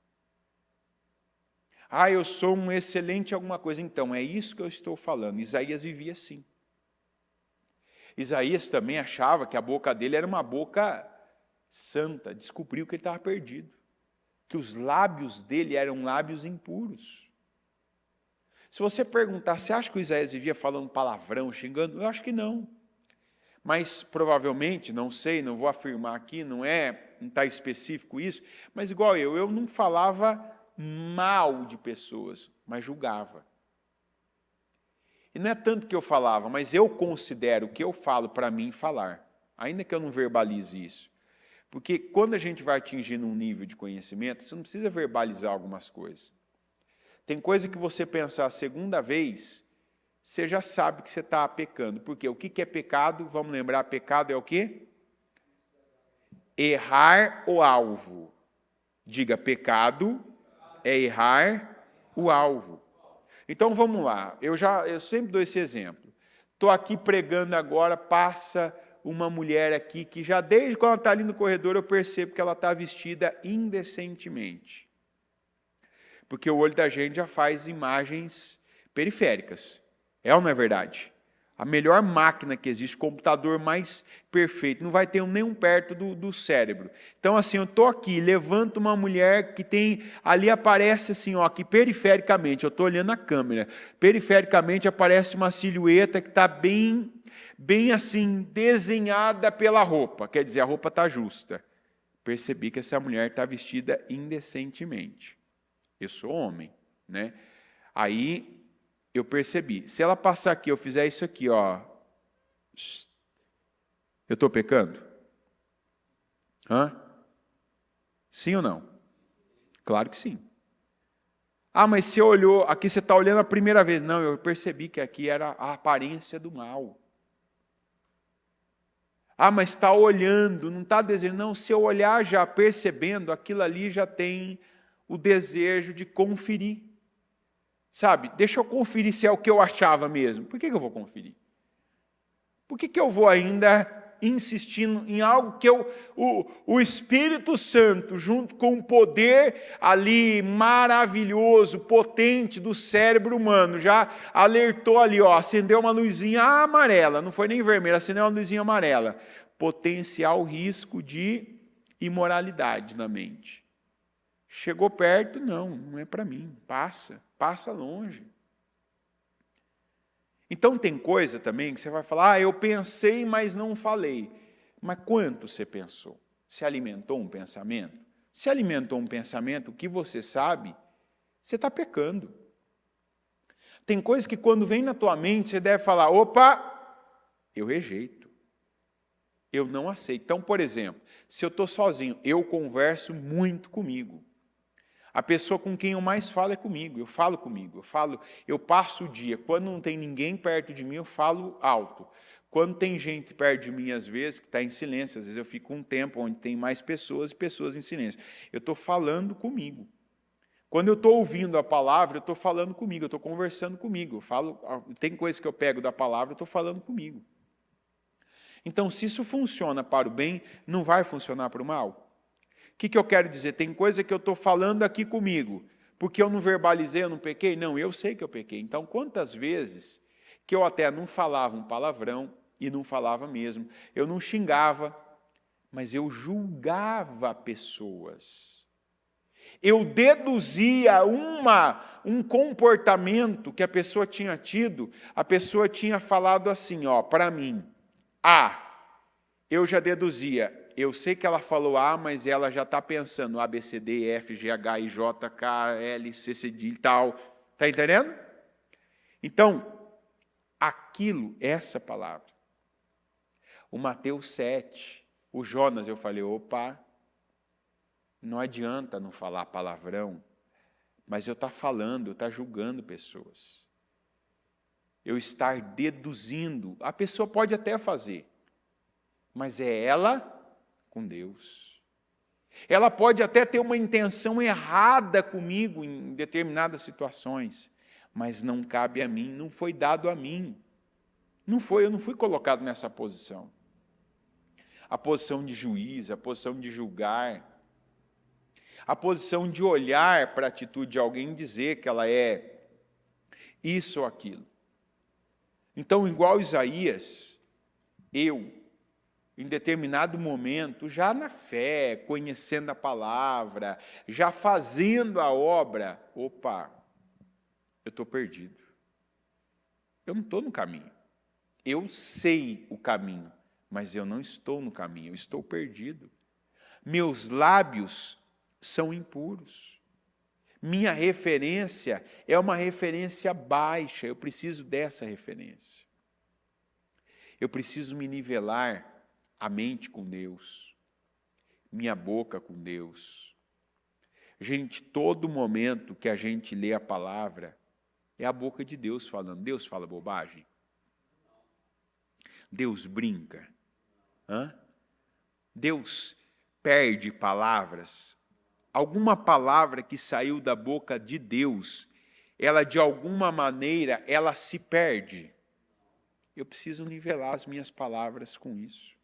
Eu sou um excelente alguma coisa. Então, é isso que eu estou falando. Isaías vivia assim. Isaías também achava que a boca dele era uma boca santa. Descobriu que ele estava perdido. Que os lábios dele eram lábios impuros. Se você perguntar, você acha que o Isaías vivia falando palavrão, xingando? Eu acho que não. Mas provavelmente, não sei, não vou afirmar aqui, não está específico isso, mas igual eu não falava mal de pessoas, mas julgava. E não é tanto que eu falava, mas eu considero o que eu falo para mim falar, ainda que eu não verbalize isso. Porque quando a gente vai atingindo um nível de conhecimento, você não precisa verbalizar algumas coisas. Tem coisa que você pensar a segunda vez, você já sabe que você está pecando. Porque o que é pecado? Vamos lembrar, pecado é o quê? Errar o alvo. Diga, pecado é errar o alvo. Então vamos lá, eu sempre dou esse exemplo. Estou aqui pregando agora, passa uma mulher aqui que já desde quando ela está ali no corredor eu percebo que ela está vestida indecentemente. Porque o olho da gente já faz imagens periféricas. É ou não é verdade? a melhor máquina que existe, o computador mais perfeito, não vai ter nenhum perto do cérebro. Então, assim, eu estou aqui, levanto uma mulher que tem, ali aparece assim, ó, aqui perifericamente, eu estou olhando a câmera, perifericamente aparece uma silhueta que está bem assim, desenhada pela roupa, quer dizer, a roupa está justa. Percebi que essa mulher está vestida indecentemente. Eu sou homem, né? Aí eu percebi, se ela passar aqui, eu fizer isso aqui, ó, eu estou pecando? Hã? Sim ou não? Claro que sim. Ah, mas você olhou, aqui você está olhando a primeira vez. Não, eu percebi que aqui era a aparência do mal. Ah, mas está olhando, não está desejando. Não, se eu olhar já percebendo, aquilo ali já tem o desejo de conferir. Sabe, deixa eu conferir se é o que eu achava mesmo. Por que eu vou conferir? Por que eu vou ainda insistindo em algo que o Espírito Santo, junto com o poder ali maravilhoso, potente do cérebro humano, já alertou ali, ó, acendeu uma luzinha amarela, não foi nem vermelha, acendeu uma luzinha amarela. Potencial risco de imoralidade na mente. Chegou perto, não é para mim, passa longe. Então tem coisa também que você vai falar, eu pensei, mas não falei. Mas quanto você pensou? Se alimentou um pensamento? Se alimentou um pensamento que você sabe, você está pecando. Tem coisa que quando vem na tua mente, você deve falar, opa, eu rejeito. Eu não aceito. Então, por exemplo, se eu estou sozinho, eu converso muito comigo. A pessoa com quem eu mais falo é comigo, eu falo comigo, eu passo o dia, quando não tem ninguém perto de mim, eu falo alto. Quando tem gente perto de mim, às vezes, que está em silêncio, às vezes eu fico um tempo onde tem mais pessoas e pessoas em silêncio. Eu estou falando comigo. Quando eu estou ouvindo a palavra, eu estou falando comigo, eu estou conversando comigo. Tem coisas que eu pego da palavra, eu estou falando comigo. Então, se isso funciona para o bem, não vai funcionar para o mal? O que eu quero dizer? Tem coisa que eu estou falando aqui comigo, porque eu não verbalizei, eu não pequei? Não, eu sei que eu pequei. Então, quantas vezes que eu até não falava um palavrão, e não falava mesmo, eu não xingava, mas eu julgava pessoas. Eu deduzia um comportamento que a pessoa tinha tido, a pessoa tinha falado assim, ó, para mim, eu já deduzia, eu sei que ela falou A, mas ela já está pensando A, B, C, D, E, F, G, H, I, J, K, L, C, C, D e tal. Está entendendo? Então, essa palavra. O Mateus 7, o Jonas, eu falei, opa, não adianta não falar palavrão, mas eu estar falando, eu estar julgando pessoas. Eu estar deduzindo. A pessoa pode até fazer, mas é ela com Deus. Ela pode até ter uma intenção errada comigo em determinadas situações, mas não cabe a mim, não foi dado a mim. Eu não fui colocado nessa posição. A posição de juiz, a posição de julgar, a posição de olhar para a atitude de alguém e dizer que ela é isso ou aquilo. Então, igual Isaías, em determinado momento, já na fé, conhecendo a palavra, já fazendo a obra, opa, eu estou perdido. Eu não estou no caminho. Eu sei o caminho, mas eu não estou no caminho, eu estou perdido. Meus lábios são impuros. Minha referência é uma referência baixa, eu preciso dessa referência. Eu preciso me nivelar a mente com Deus, minha boca com Deus. Gente, todo momento que a gente lê a palavra, é a boca de Deus falando. Deus fala bobagem? Deus brinca? Deus perde palavras? Alguma palavra que saiu da boca de Deus, ela de alguma maneira, ela se perde? Eu preciso nivelar as minhas palavras com isso.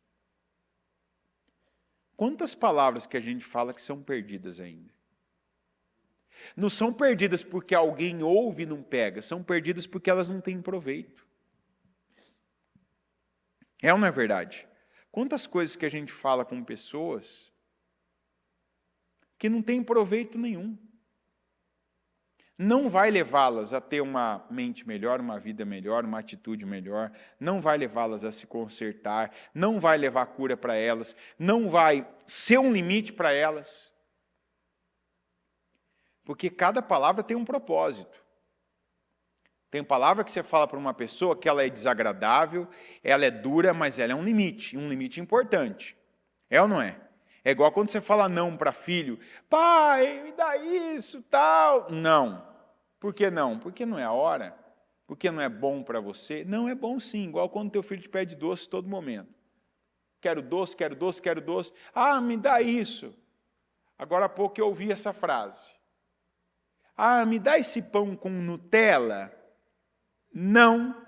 Quantas palavras que a gente fala que são perdidas ainda? Não são perdidas porque alguém ouve e não pega, são perdidas porque elas não têm proveito. É ou não é verdade? Quantas coisas que a gente fala com pessoas que não tem proveito nenhum. Não vai levá-las a ter uma mente melhor, uma vida melhor, uma atitude melhor, não vai levá-las a se consertar, não vai levar cura para elas, não vai ser um limite para elas. Porque cada palavra tem um propósito. Tem palavra que você fala para uma pessoa que ela é desagradável, ela é dura, mas ela é um limite importante. É ou não é? É igual quando você fala não para filho, pai, me dá isso, tal. Não. Por que não? Porque não é a hora. Porque não é bom para você. Não, é bom sim, igual quando teu filho te pede doce todo momento. Quero doce, quero doce, quero doce. Ah, me dá isso. Agora há pouco eu ouvi essa frase. Ah, me dá esse pão com Nutella? Não.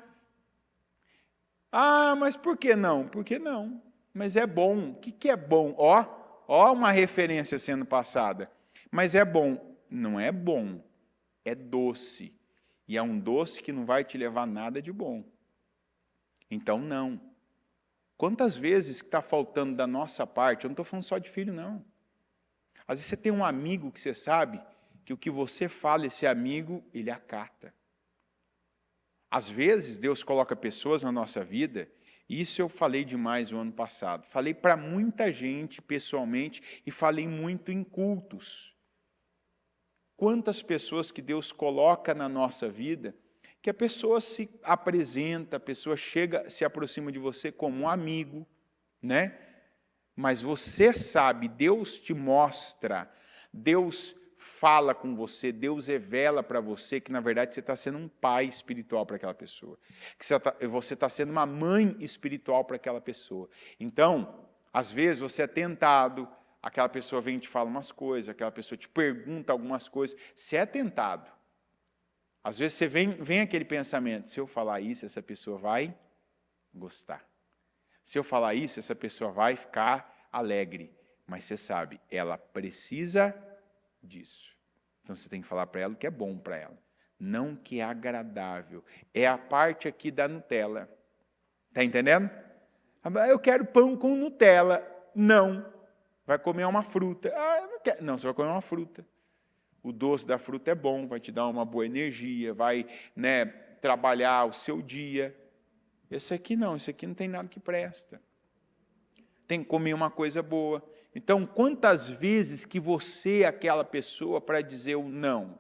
Ah, mas por que não? Por que não? Mas é bom. O que é bom? Ó uma referência sendo passada. Mas é bom. Não é bom. É doce. E é um doce que não vai te levar nada de bom. Então, não. Quantas vezes que está faltando da nossa parte, eu não estou falando só de filho, não. Às vezes você tem um amigo que você sabe que o que você fala, esse amigo, ele acata. Às vezes, Deus coloca pessoas na nossa vida, e isso eu falei demais o ano passado. Falei para muita gente pessoalmente e falei muito em cultos. Quantas pessoas que Deus coloca na nossa vida, que a pessoa se apresenta, a pessoa chega, se aproxima de você como um amigo, né? Mas você sabe, Deus te mostra, Deus fala com você, Deus revela para você que, na verdade, você está sendo um pai espiritual para aquela pessoa. Que você está sendo uma mãe espiritual para aquela pessoa. Então, às vezes, você é tentado, aquela pessoa vem e te fala umas coisas, aquela pessoa te pergunta algumas coisas, você é tentado. Às vezes, você vem aquele pensamento, se eu falar isso, essa pessoa vai gostar. Se eu falar isso, essa pessoa vai ficar alegre. Mas você sabe, ela precisa disso. Então você tem que falar para ela o que é bom para ela, não o que é agradável. É a parte aqui da Nutella. Está entendendo? Eu quero pão com Nutella. Não. Vai comer uma fruta. Ah, eu não quero. Não, você vai comer uma fruta. O doce da fruta é bom, vai te dar uma boa energia, vai, né, trabalhar o seu dia. Esse aqui não tem nada que presta. Tem que comer uma coisa boa. Então, quantas vezes que você é aquela pessoa para dizer o não?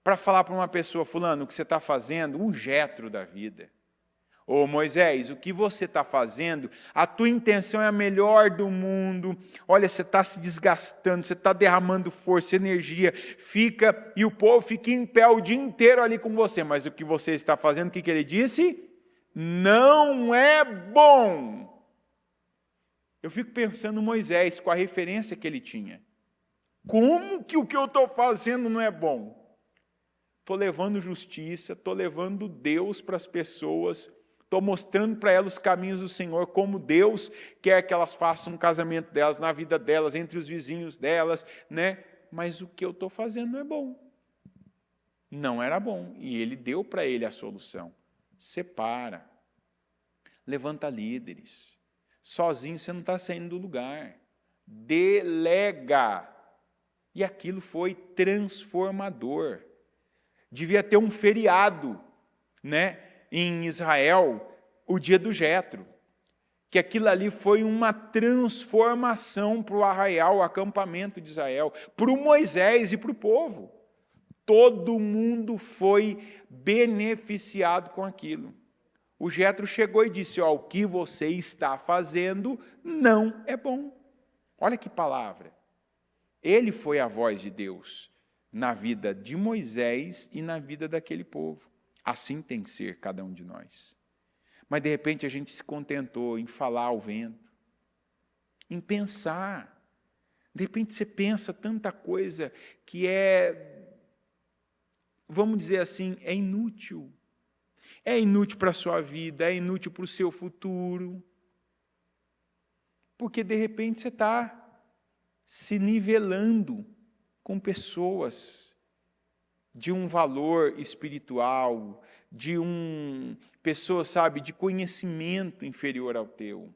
Para falar para uma pessoa, fulano, o que você está fazendo, um Jetro da vida. Ô Moisés, o que você está fazendo, a tua intenção é a melhor do mundo, olha, você está se desgastando, você está derramando força, energia, e o povo fica em pé o dia inteiro ali com você, mas o que você está fazendo, o que ele disse? Não é bom. Eu fico pensando no Moisés, com a referência que ele tinha. Como que o que eu estou fazendo não é bom? Estou levando justiça, estou levando Deus para as pessoas, estou mostrando para elas os caminhos do Senhor, como Deus quer que elas façam no casamento delas, na vida delas, entre os vizinhos delas, né? Mas o que eu estou fazendo não é bom. Não era bom. E ele deu para ele a solução. Separa. Levanta líderes. Sozinho você não está saindo do lugar. Delega. E aquilo foi transformador. Devia ter um feriado, né, em Israel, o dia do Jetro. Que aquilo ali foi uma transformação para o arraial, o acampamento de Israel, para o Moisés e para o povo. Todo mundo foi beneficiado com aquilo. O Jetro chegou e disse, ó, o que você está fazendo não é bom. Olha que palavra. Ele foi a voz de Deus na vida de Moisés e na vida daquele povo. Assim tem que ser cada um de nós. Mas, de repente, a gente se contentou em falar ao vento, em pensar. De repente, você pensa tanta coisa que vamos dizer assim, é inútil. É inútil para a sua vida, é inútil para o seu futuro. Porque, de repente, você está se nivelando com pessoas de um valor espiritual, de pessoa, sabe, de conhecimento inferior ao teu.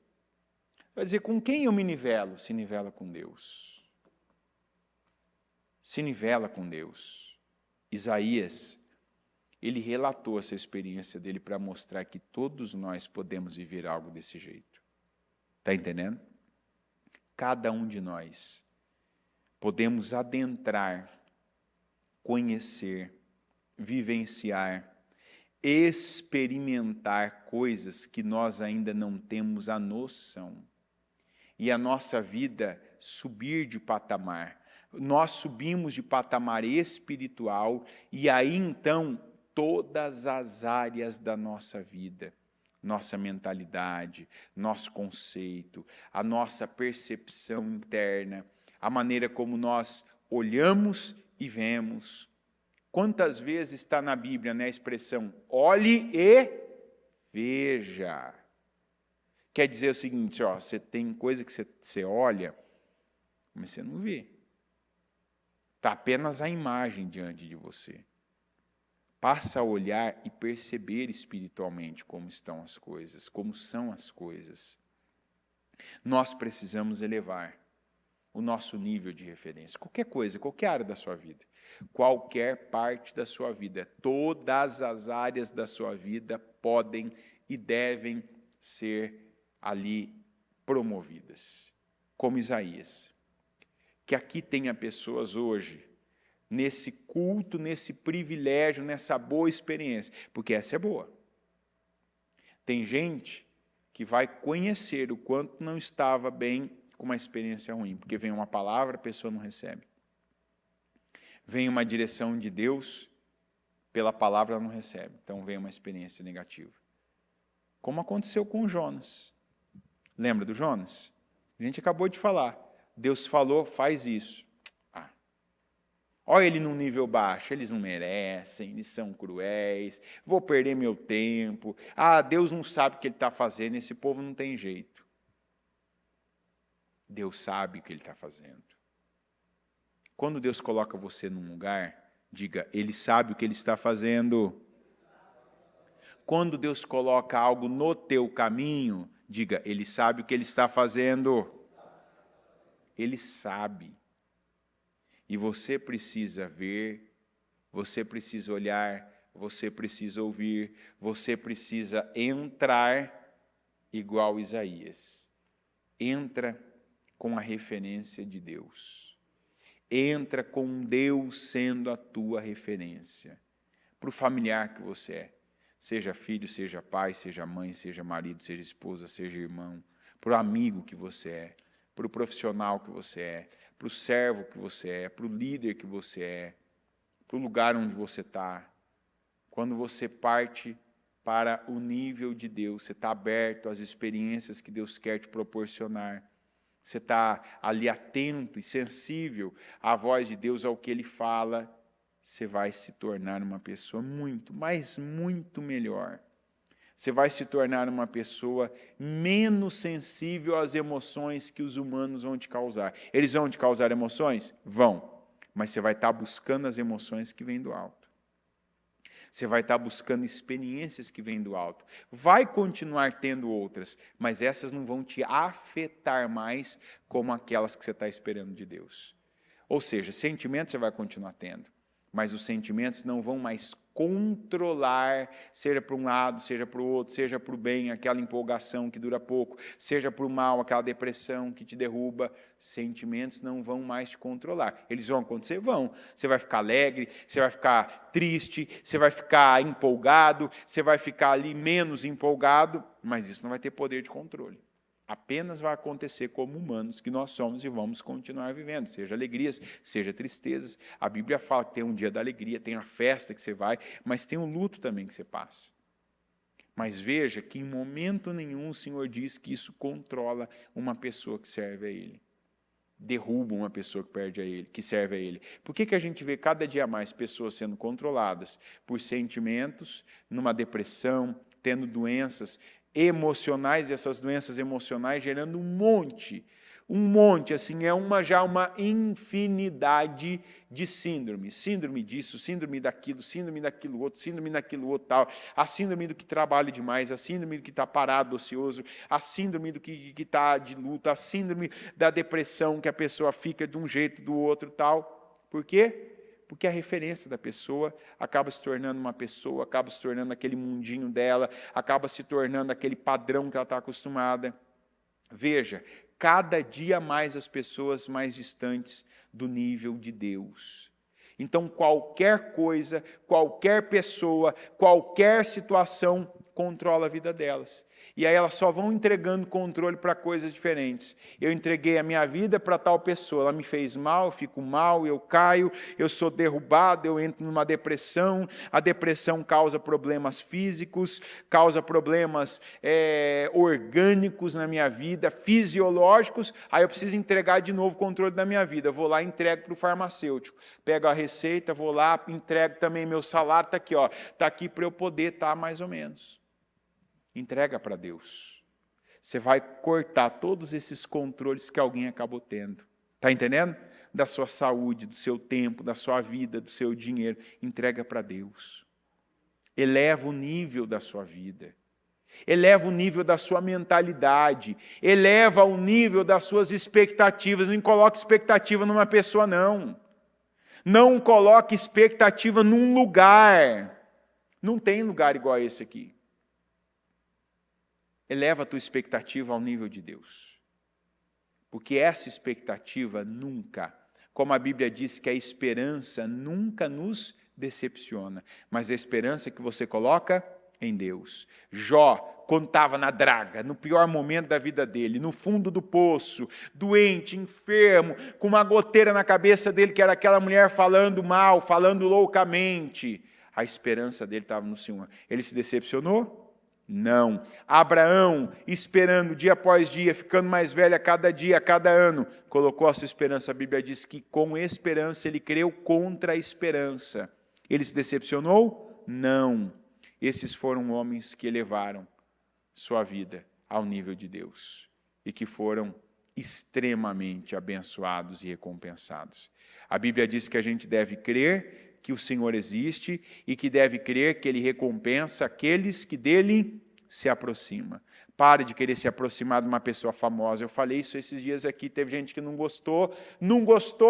Vai dizer, com quem eu me nivelo? Se nivela com Deus. Se nivela com Deus. Isaías, ele relatou essa experiência dele para mostrar que todos nós podemos viver algo desse jeito. Está entendendo? Cada um de nós podemos adentrar, conhecer, vivenciar, experimentar coisas que nós ainda não temos a noção. E a nossa vida subir de patamar. Nós subimos de patamar espiritual e aí então todas as áreas da nossa vida, nossa mentalidade, nosso conceito, a nossa percepção interna, a maneira como nós olhamos e vemos. Quantas vezes está na Bíblia, né, a expressão olhe e veja? Quer dizer o seguinte, ó, você tem coisa que você olha, mas você não vê. Está apenas a imagem diante de você. Passa a olhar e perceber espiritualmente como estão as coisas, como são as coisas. Nós precisamos elevar o nosso nível de referência. Qualquer coisa, qualquer área da sua vida, qualquer parte da sua vida, todas as áreas da sua vida podem e devem ser ali promovidas. Como Isaías. Que aqui tenha pessoas hoje, nesse culto, nesse privilégio, nessa boa experiência, porque essa é boa. Tem gente que vai conhecer o quanto não estava bem com uma experiência ruim, porque vem uma palavra, a pessoa não recebe. Vem uma direção de Deus, pela palavra ela não recebe, então vem uma experiência negativa. Como aconteceu com Jonas. Lembra do Jonas? A gente acabou de falar. Deus falou, faz isso. Olha ele num nível baixo, eles não merecem, eles são cruéis, vou perder meu tempo. Deus não sabe o que ele está fazendo, esse povo não tem jeito. Deus sabe o que ele está fazendo. Quando Deus coloca você num lugar, diga, ele sabe o que ele está fazendo. Quando Deus coloca algo no teu caminho, diga, ele sabe o que ele está fazendo. Ele sabe. E você precisa ver, você precisa olhar, você precisa ouvir, você precisa entrar igual Isaías. Entra com a referência de Deus. Entra com Deus sendo a tua referência. Para o familiar que você é. Seja filho, seja pai, seja mãe, seja marido, seja esposa, seja irmão. Para o amigo que você é. Para o profissional que você é. Para o servo que você é, para o líder que você é, para o lugar onde você está. Quando você parte para o nível de Deus, você está aberto às experiências que Deus quer te proporcionar. Você está ali atento e sensível à voz de Deus, ao que Ele fala, você vai se tornar uma pessoa muito, mas muito melhor. Você vai se tornar uma pessoa menos sensível às emoções que os humanos vão te causar. Eles vão te causar emoções? Vão. Mas você vai estar buscando as emoções que vêm do alto. Você vai estar buscando experiências que vêm do alto. Vai continuar tendo outras, mas essas não vão te afetar mais como aquelas que você está esperando de Deus. Ou seja, sentimentos você vai continuar tendo, mas os sentimentos não vão mais controlar, seja para um lado, seja para o outro, seja para o bem, aquela empolgação que dura pouco, seja para o mal, aquela depressão que te derruba. Sentimentos não vão mais te controlar. Eles vão acontecer? Vão. Você vai ficar alegre, você vai ficar triste, você vai ficar empolgado, você vai ficar ali menos empolgado, mas isso não vai ter poder de controle. Apenas vai acontecer como humanos que nós somos e vamos continuar vivendo, seja alegrias, seja tristezas. A Bíblia fala que tem um dia da alegria, tem a festa que você vai, mas tem um luto também que você passa. Mas veja que em momento nenhum o Senhor diz que isso controla uma pessoa que serve a Ele. Derruba uma pessoa que perde a Ele, que serve a Ele. Por que a gente vê cada dia mais pessoas sendo controladas por sentimentos, numa depressão, tendo doenças emocionais, e essas doenças emocionais gerando um monte Um monte, assim, já uma infinidade de síndromes. Síndrome disso, síndrome daquilo outro, síndrome daquilo outro, tal. A síndrome do que trabalha demais, a síndrome do que está parado, ocioso, a síndrome do que está de luta, a síndrome da depressão, que a pessoa fica de um jeito, do outro, tal. Por quê? Porque a referência da pessoa acaba se tornando uma pessoa, acaba se tornando aquele mundinho dela, acaba se tornando aquele padrão que ela está acostumada. Veja, cada dia mais as pessoas mais distantes do nível de Deus. Então, qualquer coisa, qualquer pessoa, qualquer situação controla a vida delas. E aí elas só vão entregando controle para coisas diferentes. Eu entreguei a minha vida para tal pessoa, ela me fez mal, eu fico mal, eu caio, eu sou derrubado, eu entro numa depressão, a depressão causa problemas físicos, causa problemas orgânicos na minha vida, fisiológicos, aí eu preciso entregar de novo o controle da minha vida. Eu vou lá e entrego para o farmacêutico, pego a receita, vou lá, entrego também meu salário, está aqui, está aqui para eu poder estar mais ou menos. Entrega para Deus. Você vai cortar todos esses controles que alguém acabou tendo. Está entendendo? Da sua saúde, do seu tempo, da sua vida, do seu dinheiro. Entrega para Deus. Eleva o nível da sua vida. Eleva o nível da sua mentalidade. Eleva o nível das suas expectativas. Não coloque expectativa numa pessoa, não. Não coloque expectativa num lugar. Não tem lugar igual a esse aqui. Eleva a tua expectativa ao nível de Deus. Porque essa expectativa nunca, como a Bíblia diz que a esperança nunca nos decepciona, mas a esperança que você coloca em Deus. Jó, quando estava na draga, no pior momento da vida dele, no fundo do poço, doente, enfermo, com uma goteira na cabeça dele, que era aquela mulher falando mal, falando loucamente, a esperança dele estava no Senhor. Ele se decepcionou? Não. Abraão, esperando dia após dia, ficando mais velho a cada dia, a cada ano, colocou a sua esperança. A Bíblia diz que com esperança ele creu contra a esperança. Ele se decepcionou? Não. Esses foram homens que elevaram sua vida ao nível de Deus e que foram extremamente abençoados e recompensados. A Bíblia diz que a gente deve crer que o Senhor existe e que deve crer que Ele recompensa aqueles que dele se aproximam. Pare de querer se aproximar de uma pessoa famosa. Eu falei isso esses dias aqui, teve gente que não gostou,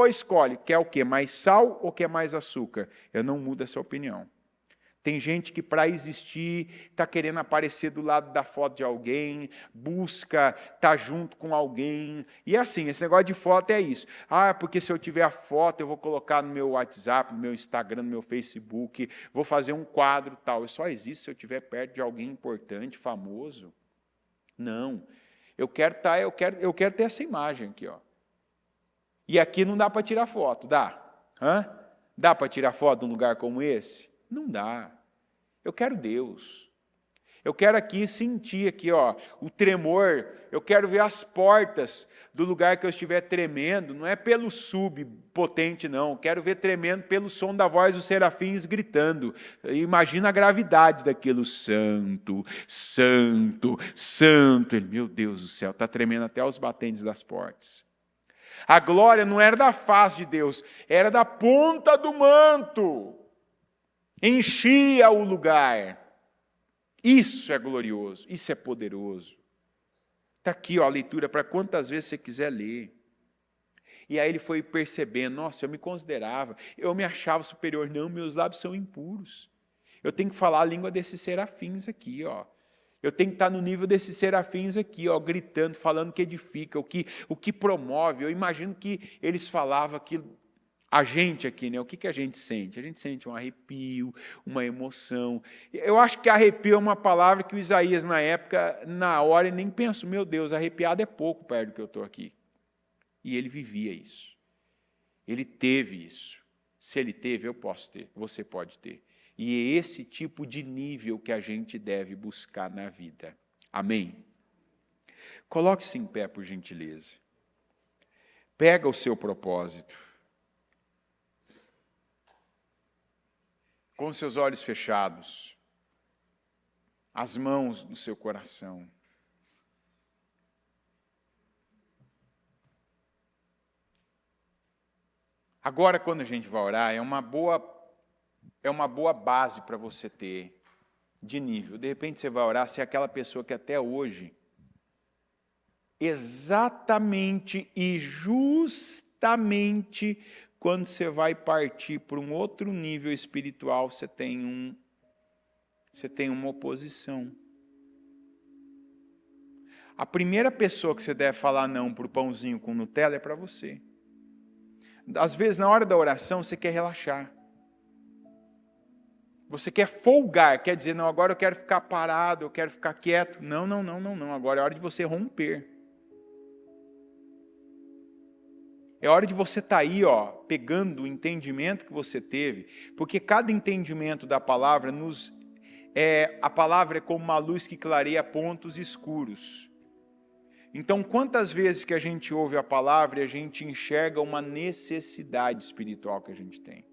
escolhe. Quer o quê? Mais sal ou quer mais açúcar? Eu não mudo essa opinião. Tem gente que, para existir, está querendo aparecer do lado da foto de alguém, busca estar junto com alguém. E assim, esse negócio de foto é isso. Porque se eu tiver a foto, eu vou colocar no meu WhatsApp, no meu Instagram, no meu Facebook, vou fazer um quadro tal. Isso só existe se eu estiver perto de alguém importante, famoso. Não. Eu quero ter essa imagem aqui, ó. E aqui não dá para tirar foto, dá? Dá para tirar foto num lugar como esse? Não dá. Eu quero Deus. Eu quero aqui sentir aqui, o tremor. Eu quero ver as portas do lugar que eu estiver tremendo. Não é pelo subpotente, não. Eu quero ver tremendo pelo som da voz dos serafins gritando. Imagina a gravidade daquilo. Santo, santo, santo. Meu Deus do céu, está tremendo até os batentes das portas. A glória não era da face de Deus, era da ponta do manto. Enchia o lugar. Isso é glorioso, isso é poderoso. Está aqui a leitura para quantas vezes você quiser ler. E aí ele foi percebendo, nossa, eu me considerava, eu me achava superior. Não, meus lábios são impuros. Eu tenho que falar a língua desses serafins aqui, Eu tenho que estar no nível desses serafins aqui, gritando, falando o que edifica, o que promove. Eu imagino que eles falavam aquilo. A gente aqui, né? O que a gente sente? A gente sente um arrepio, uma emoção. Eu acho que arrepio é uma palavra que o Isaías, na época, na hora, ele nem pensou, meu Deus, arrepiado é pouco perto do que eu estou aqui. E ele vivia isso. Ele teve isso. Se ele teve, eu posso ter, você pode ter. E é esse tipo de nível que a gente deve buscar na vida. Amém? Coloque-se em pé, por gentileza. Pega o seu propósito. Com seus olhos fechados, as mãos no seu coração. Agora, quando a gente vai orar, é uma boa base para você ter de nível. De repente você vai orar, se é aquela pessoa que até hoje, exatamente e justamente quando você vai partir para um outro nível espiritual, você tem uma oposição. A primeira pessoa que você deve falar não para o pãozinho com Nutella é para você. Às vezes, na hora da oração, você quer relaxar. Você quer folgar, quer dizer, não, agora eu quero ficar parado, eu quero ficar quieto. Não, agora é hora de você romper. É hora de você estar aí, pegando o entendimento que você teve, porque cada entendimento da palavra a palavra é como uma luz que clareia pontos escuros. Então, quantas vezes que a gente ouve a palavra e a gente enxerga uma necessidade espiritual que a gente tem?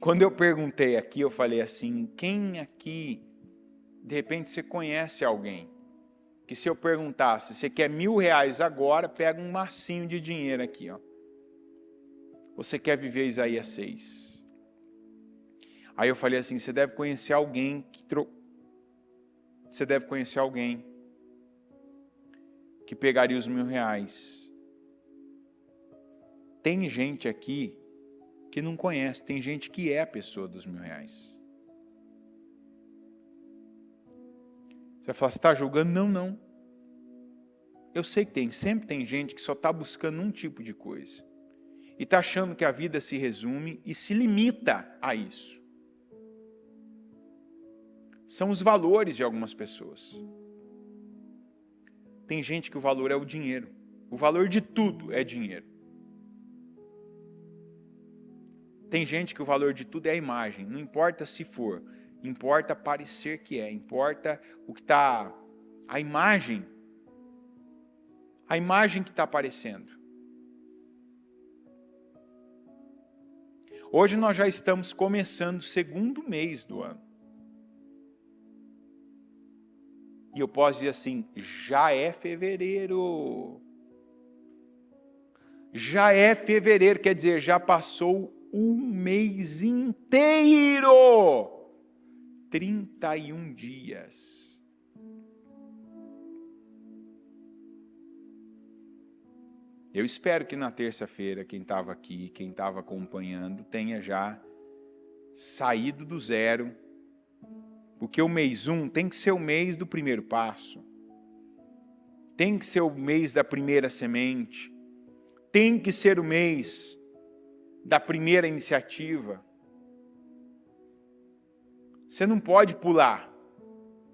Quando eu perguntei aqui, eu falei assim, quem aqui, de repente você conhece alguém, que se eu perguntasse, você quer R$1.000 agora, pega um massinho de dinheiro aqui, Você quer viver Isaías 6? Aí eu falei assim, você deve conhecer alguém que pegaria os R$1.000. Tem gente aqui que não conhece, tem gente que é a pessoa dos R$1.000. Você vai falar, você está julgando? Não. Eu sei que sempre tem gente que só está buscando um tipo de coisa. E está achando que a vida se resume e se limita a isso. São os valores de algumas pessoas. Tem gente que o valor é o dinheiro. O valor de tudo é dinheiro. Tem gente que o valor de tudo é a imagem. Não importa se for, importa parecer que é. Importa o que está... A imagem que está aparecendo. Hoje nós já estamos começando o segundo mês do ano. E eu posso dizer assim, já é fevereiro. Já é fevereiro, quer dizer, já passou um mês inteiro. 31 dias. Eu espero que na terça-feira, quem estava aqui, quem estava acompanhando, tenha já saído do zero, porque o mês 1 tem que ser o mês do primeiro passo, tem que ser o mês da primeira semente, tem que ser o mês da primeira iniciativa. Você não pode pular.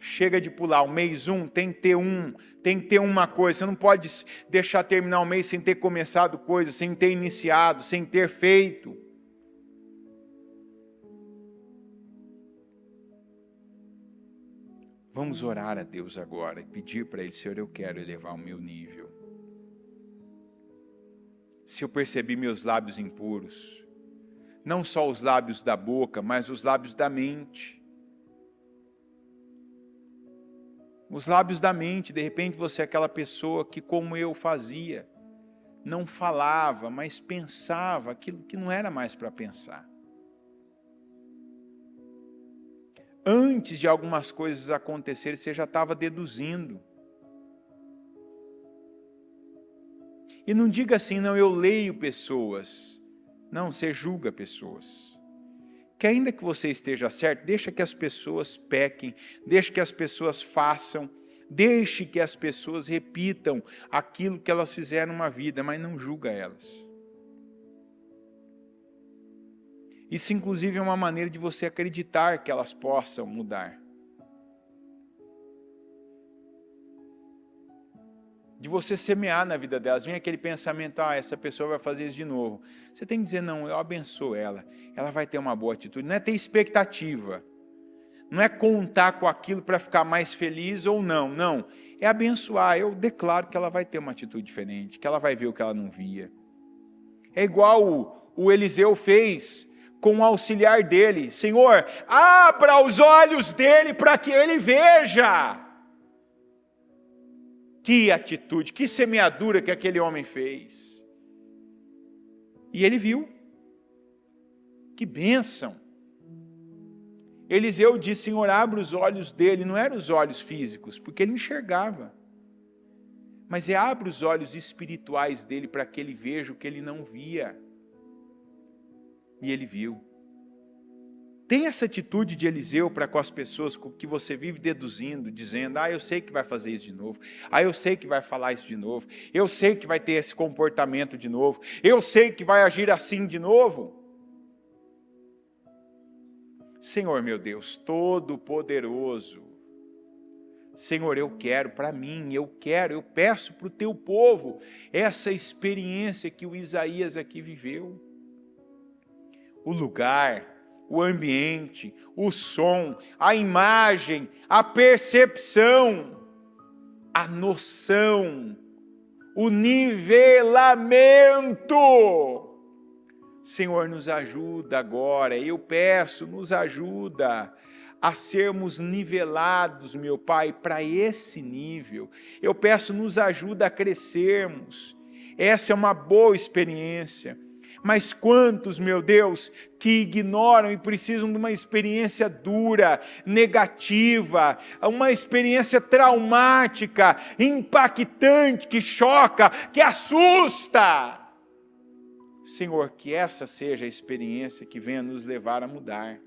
Chega de pular, o mês 1 tem que ter uma coisa, você não pode deixar terminar o mês sem ter começado coisa, sem ter iniciado, sem ter feito. Vamos orar a Deus agora e pedir para Ele, Senhor, eu quero elevar o meu nível. Se eu percebi meus lábios impuros, não só os lábios da boca, mas os lábios da mente. Os lábios da mente, de repente você é aquela pessoa que, como eu fazia, não falava, mas pensava aquilo que não era mais para pensar. Antes de algumas coisas acontecerem, você já estava deduzindo. E não diga assim, não, eu leio pessoas. Não, você julga pessoas. Que ainda que você esteja certo, deixa que as pessoas pequem, deixa que as pessoas façam, deixe que as pessoas repitam aquilo que elas fizeram uma vida, mas não julga elas. Isso, inclusive, é uma maneira de você acreditar que elas possam mudar. De você semear na vida delas. Vem aquele pensamento, essa pessoa vai fazer isso de novo. Você tem que dizer, não, eu abençoo ela. Ela vai ter uma boa atitude. Não é ter expectativa. Não é contar com aquilo para ficar mais feliz ou não. Não, é abençoar. Eu declaro que ela vai ter uma atitude diferente, que ela vai ver o que ela não via. É igual o Eliseu fez com o auxiliar dele. Senhor, abra os olhos dele para que ele veja. Que atitude, que semeadura que aquele homem fez. E ele viu. Que bênção. Eliseu disse: Senhor, abra os olhos dele. Não eram os olhos físicos, porque ele enxergava. Mas abre os olhos espirituais dele para que ele veja o que ele não via. E ele viu. Tem essa atitude de Eliseu para com as pessoas que você vive deduzindo, dizendo: eu sei que vai fazer isso de novo, eu sei que vai falar isso de novo, eu sei que vai ter esse comportamento de novo, eu sei que vai agir assim de novo. Senhor meu Deus, Todo-Poderoso, Senhor, eu quero para mim, eu peço para o teu povo essa experiência que o Isaías aqui viveu. O lugar, o ambiente, o som, a imagem, a percepção, a noção, o nivelamento. Senhor, nos ajuda agora, eu peço, nos ajuda a sermos nivelados, meu Pai, para esse nível. Eu peço, nos ajuda a crescermos. Essa é uma boa experiência. Mas quantos, meu Deus, que ignoram e precisam de uma experiência dura, negativa, uma experiência traumática, impactante, que choca, que assusta. Senhor, que essa seja a experiência que venha nos levar a mudar.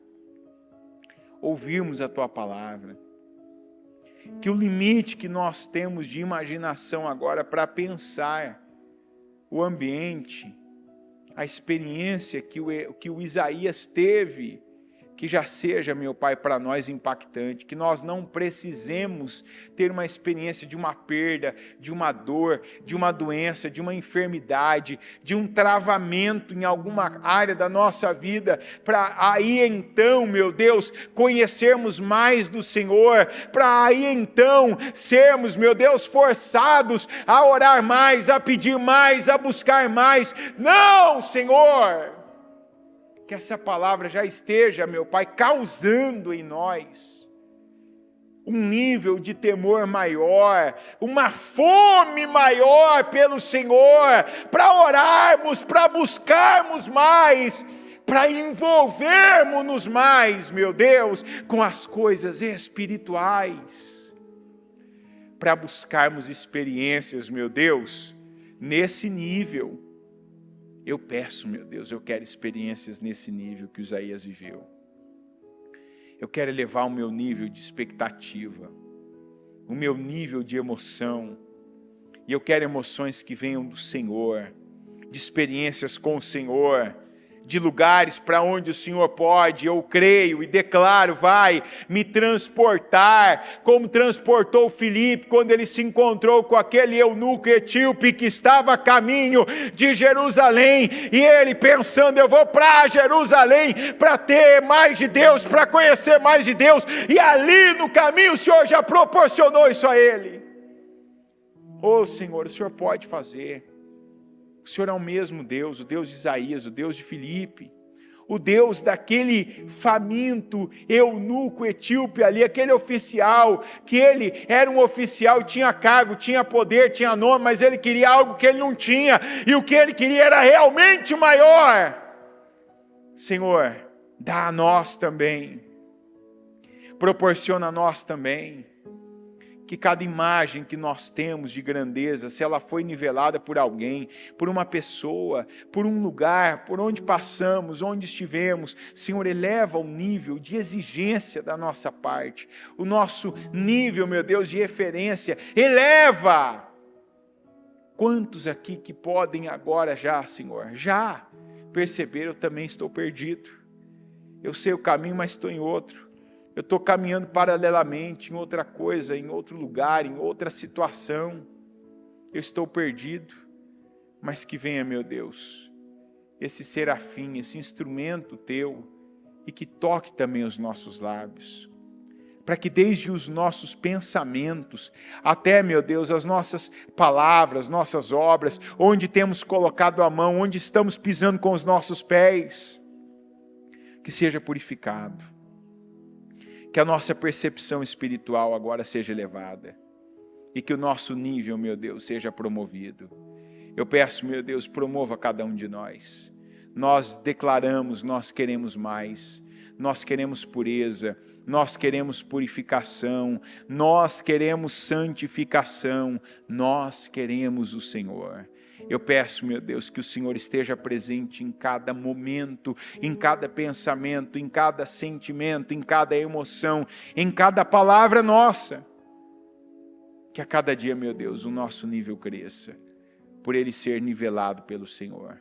Ouvirmos a Tua palavra. Que o limite que nós temos de imaginação agora para pensar o ambiente, a experiência que o Isaías teve, que já seja, meu Pai, para nós impactante, que nós não precisemos ter uma experiência de uma perda, de uma dor, de uma doença, de uma enfermidade, de um travamento em alguma área da nossa vida, para aí então, meu Deus, conhecermos mais do Senhor, para aí então sermos, meu Deus, forçados a orar mais, a pedir mais, a buscar mais. Não, Senhor! Que essa palavra já esteja, meu Pai, causando em nós um nível de temor maior, uma fome maior pelo Senhor, para orarmos, para buscarmos mais, para envolvermos-nos mais, meu Deus, com as coisas espirituais, para buscarmos experiências, meu Deus, nesse nível. Eu peço, meu Deus, eu quero experiências nesse nível que o Isaías viveu. Eu quero elevar o meu nível de expectativa, o meu nível de emoção. E eu quero emoções que venham do Senhor, de experiências com o Senhor, de lugares para onde o Senhor pode, eu creio e declaro, vai me transportar, como transportou Filipe, quando ele se encontrou com aquele eunuco etíope que estava a caminho de Jerusalém, e ele pensando, eu vou para Jerusalém, para ter mais de Deus, para conhecer mais de Deus, e ali no caminho o Senhor já proporcionou isso a ele. Oh Senhor, o Senhor pode fazer. O Senhor é o mesmo Deus, o Deus de Isaías, o Deus de Filipe, o Deus daquele faminto eunuco etíope ali, aquele oficial, que ele era um oficial, tinha cargo, tinha poder, tinha nome, mas ele queria algo que ele não tinha, e o que ele queria era realmente maior. Senhor, dá a nós também, proporciona a nós também, que cada imagem que nós temos de grandeza, se ela foi nivelada por alguém, por uma pessoa, por um lugar, por onde passamos, onde estivemos, Senhor, eleva o nível de exigência da nossa parte, o nosso nível, meu Deus, de referência, eleva. Quantos aqui que podem agora já, Senhor, já perceber, eu também estou perdido, eu sei o caminho, mas estou em outro. Eu estou caminhando paralelamente em outra coisa, em outro lugar, em outra situação. Eu estou perdido, mas que venha, meu Deus, esse serafim, esse instrumento teu, e que toque também os nossos lábios, para que desde os nossos pensamentos, até, meu Deus, as nossas palavras, nossas obras, onde temos colocado a mão, onde estamos pisando com os nossos pés, que seja purificado. Que a nossa percepção espiritual agora seja elevada. e que o nosso nível, meu Deus, seja promovido. Eu peço, meu Deus, promova cada um de nós. Nós declaramos, nós queremos mais, nós queremos pureza, nós queremos purificação, nós queremos santificação, nós queremos o Senhor. Eu peço, meu Deus, que o Senhor esteja presente em cada momento, em cada pensamento, em cada sentimento, em cada emoção, em cada palavra nossa. Que a cada dia, meu Deus, o nosso nível cresça, por ele ser nivelado pelo Senhor.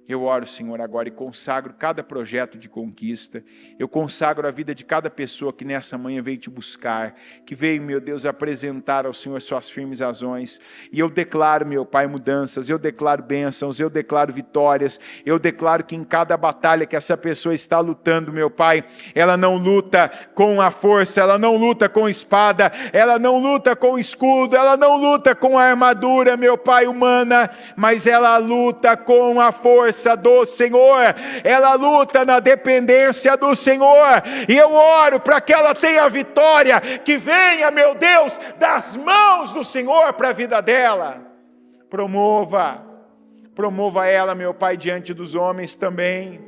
Eu oro, Senhor, agora e consagro cada projeto de conquista. Eu consagro a vida de cada pessoa que nessa manhã veio te buscar, que veio, meu Deus, apresentar ao Senhor suas firmes razões. E eu declaro, meu Pai, mudanças, eu declaro bênçãos, eu declaro vitórias, eu declaro que em cada batalha que essa pessoa está lutando, meu Pai, ela não luta com a força, ela não luta com espada, ela não luta com escudo, ela não luta com a armadura, meu Pai, humana, mas ela luta com a força do Senhor, ela luta na dependência do Senhor, e eu oro para que ela tenha vitória, que venha, meu Deus, das mãos do Senhor para a vida dela. Promova ela, meu Pai, diante dos homens também.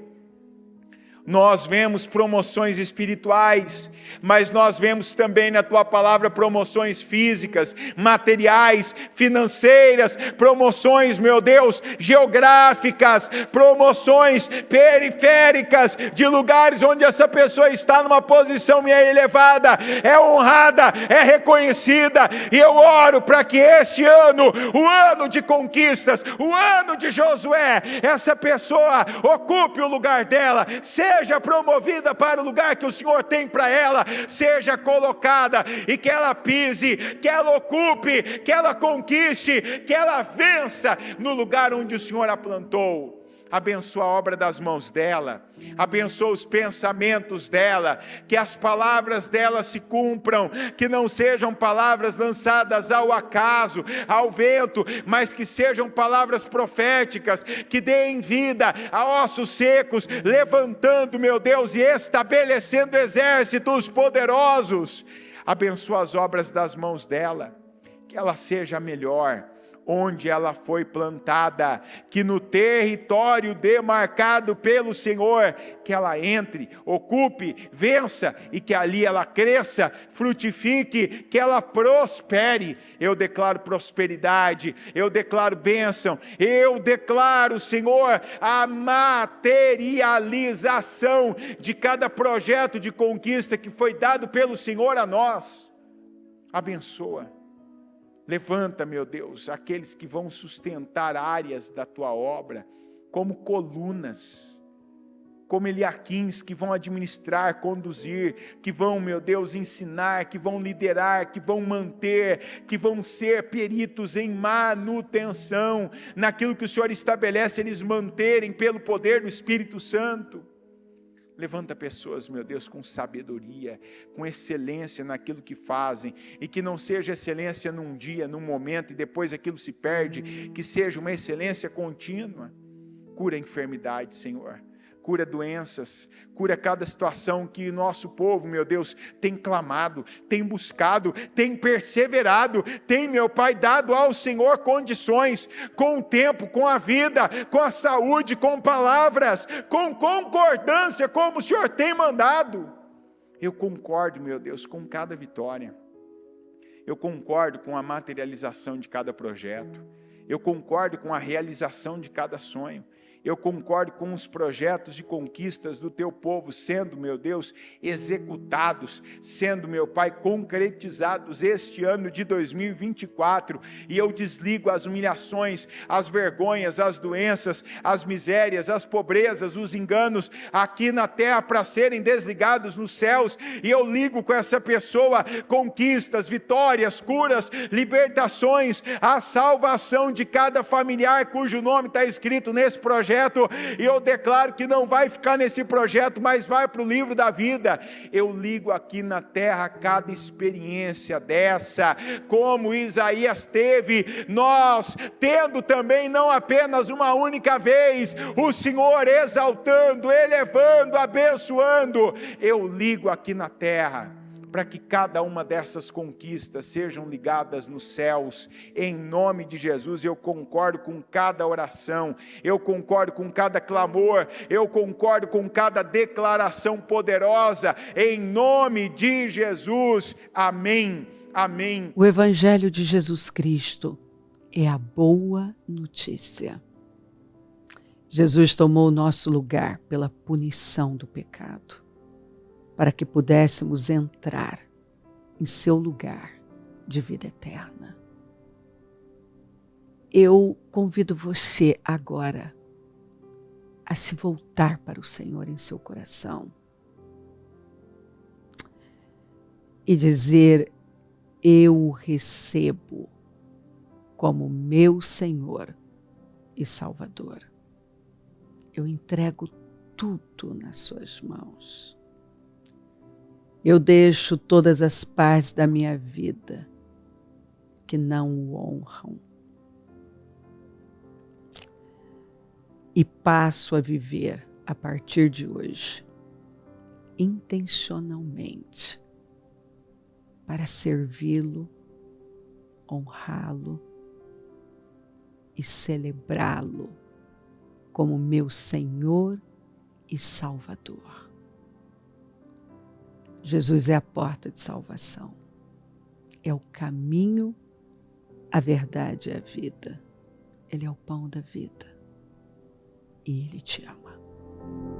Nós vemos promoções espirituais, mas nós vemos também na Tua Palavra promoções físicas, materiais, financeiras, promoções, meu Deus, geográficas, promoções periféricas, de lugares onde essa pessoa está numa posição elevada, é honrada, é reconhecida, e eu oro para que este ano, o ano de conquistas, o ano de Josué, essa pessoa ocupe o lugar dela, seja promovida para o lugar que o Senhor tem para ela, seja colocada e que ela pise, que ela ocupe, que ela conquiste, que ela vença no lugar onde o Senhor a plantou. Abençoa a obra das mãos dela, abençoa os pensamentos dela, que as palavras dela se cumpram, que não sejam palavras lançadas ao acaso, ao vento, mas que sejam palavras proféticas, que deem vida a ossos secos, levantando, meu Deus, e estabelecendo exércitos poderosos. Abençoa as obras das mãos dela, que ela seja melhor onde ela foi plantada, que no território demarcado pelo Senhor, que ela entre, ocupe, vença, e que ali ela cresça, frutifique, que ela prospere. Eu declaro prosperidade, eu declaro bênção, eu declaro, Senhor, a materialização de cada projeto de conquista que foi dado pelo Senhor a nós. Abençoa. Levanta, meu Deus, aqueles que vão sustentar áreas da Tua obra, como colunas, como Eliaquins, que vão administrar, conduzir, que vão, meu Deus, ensinar, que vão liderar, que vão manter, que vão ser peritos em manutenção, naquilo que o Senhor estabelece, eles manterem pelo poder do Espírito Santo. Levanta pessoas, meu Deus, com sabedoria, com excelência naquilo que fazem, e que não seja excelência num dia, num momento, e depois aquilo se perde, que seja uma excelência contínua. Cura a enfermidade, Senhor, cura doenças, cura cada situação que nosso povo, meu Deus, tem clamado, tem buscado, tem perseverado, tem, meu Pai, dado ao Senhor condições, com o tempo, com a vida, com a saúde, com palavras, com concordância, como o Senhor tem mandado. Eu concordo, meu Deus, com cada vitória, eu concordo com a materialização de cada projeto, eu concordo com a realização de cada sonho, eu concordo com os projetos de conquistas do Teu povo sendo, meu Deus, executados, sendo, meu Pai, concretizados este ano de 2024, e eu desligo as humilhações, as vergonhas, as doenças, as misérias, as pobrezas, os enganos aqui na terra para serem desligados nos céus, e eu ligo com essa pessoa conquistas, vitórias, curas, libertações, a salvação de cada familiar cujo nome está escrito nesse projeto, e eu declaro que não vai ficar nesse projeto, mas vai para o livro da vida. Eu ligo aqui na terra cada experiência dessa, como Isaías teve, nós tendo também não apenas uma única vez, o Senhor exaltando, elevando, abençoando. Eu ligo aqui na terra para que cada uma dessas conquistas sejam ligadas nos céus. Em nome de Jesus, eu concordo com cada oração, eu concordo com cada clamor, eu concordo com cada declaração poderosa, em nome de Jesus. Amém. Amém. O Evangelho de Jesus Cristo é a boa notícia. Jesus tomou o nosso lugar pela punição do pecado, para que pudéssemos entrar em seu lugar de vida eterna. Eu convido você agora a se voltar para o Senhor em seu coração e dizer: eu o recebo como meu Senhor e Salvador. Eu entrego tudo nas suas mãos. Eu deixo todas as partes da minha vida que não o honram e passo a viver a partir de hoje intencionalmente para servi-lo, honrá-lo e celebrá-lo como meu Senhor e Salvador. Jesus é a porta de salvação, é o caminho, a verdade e a vida. Ele é o pão da vida e Ele te ama.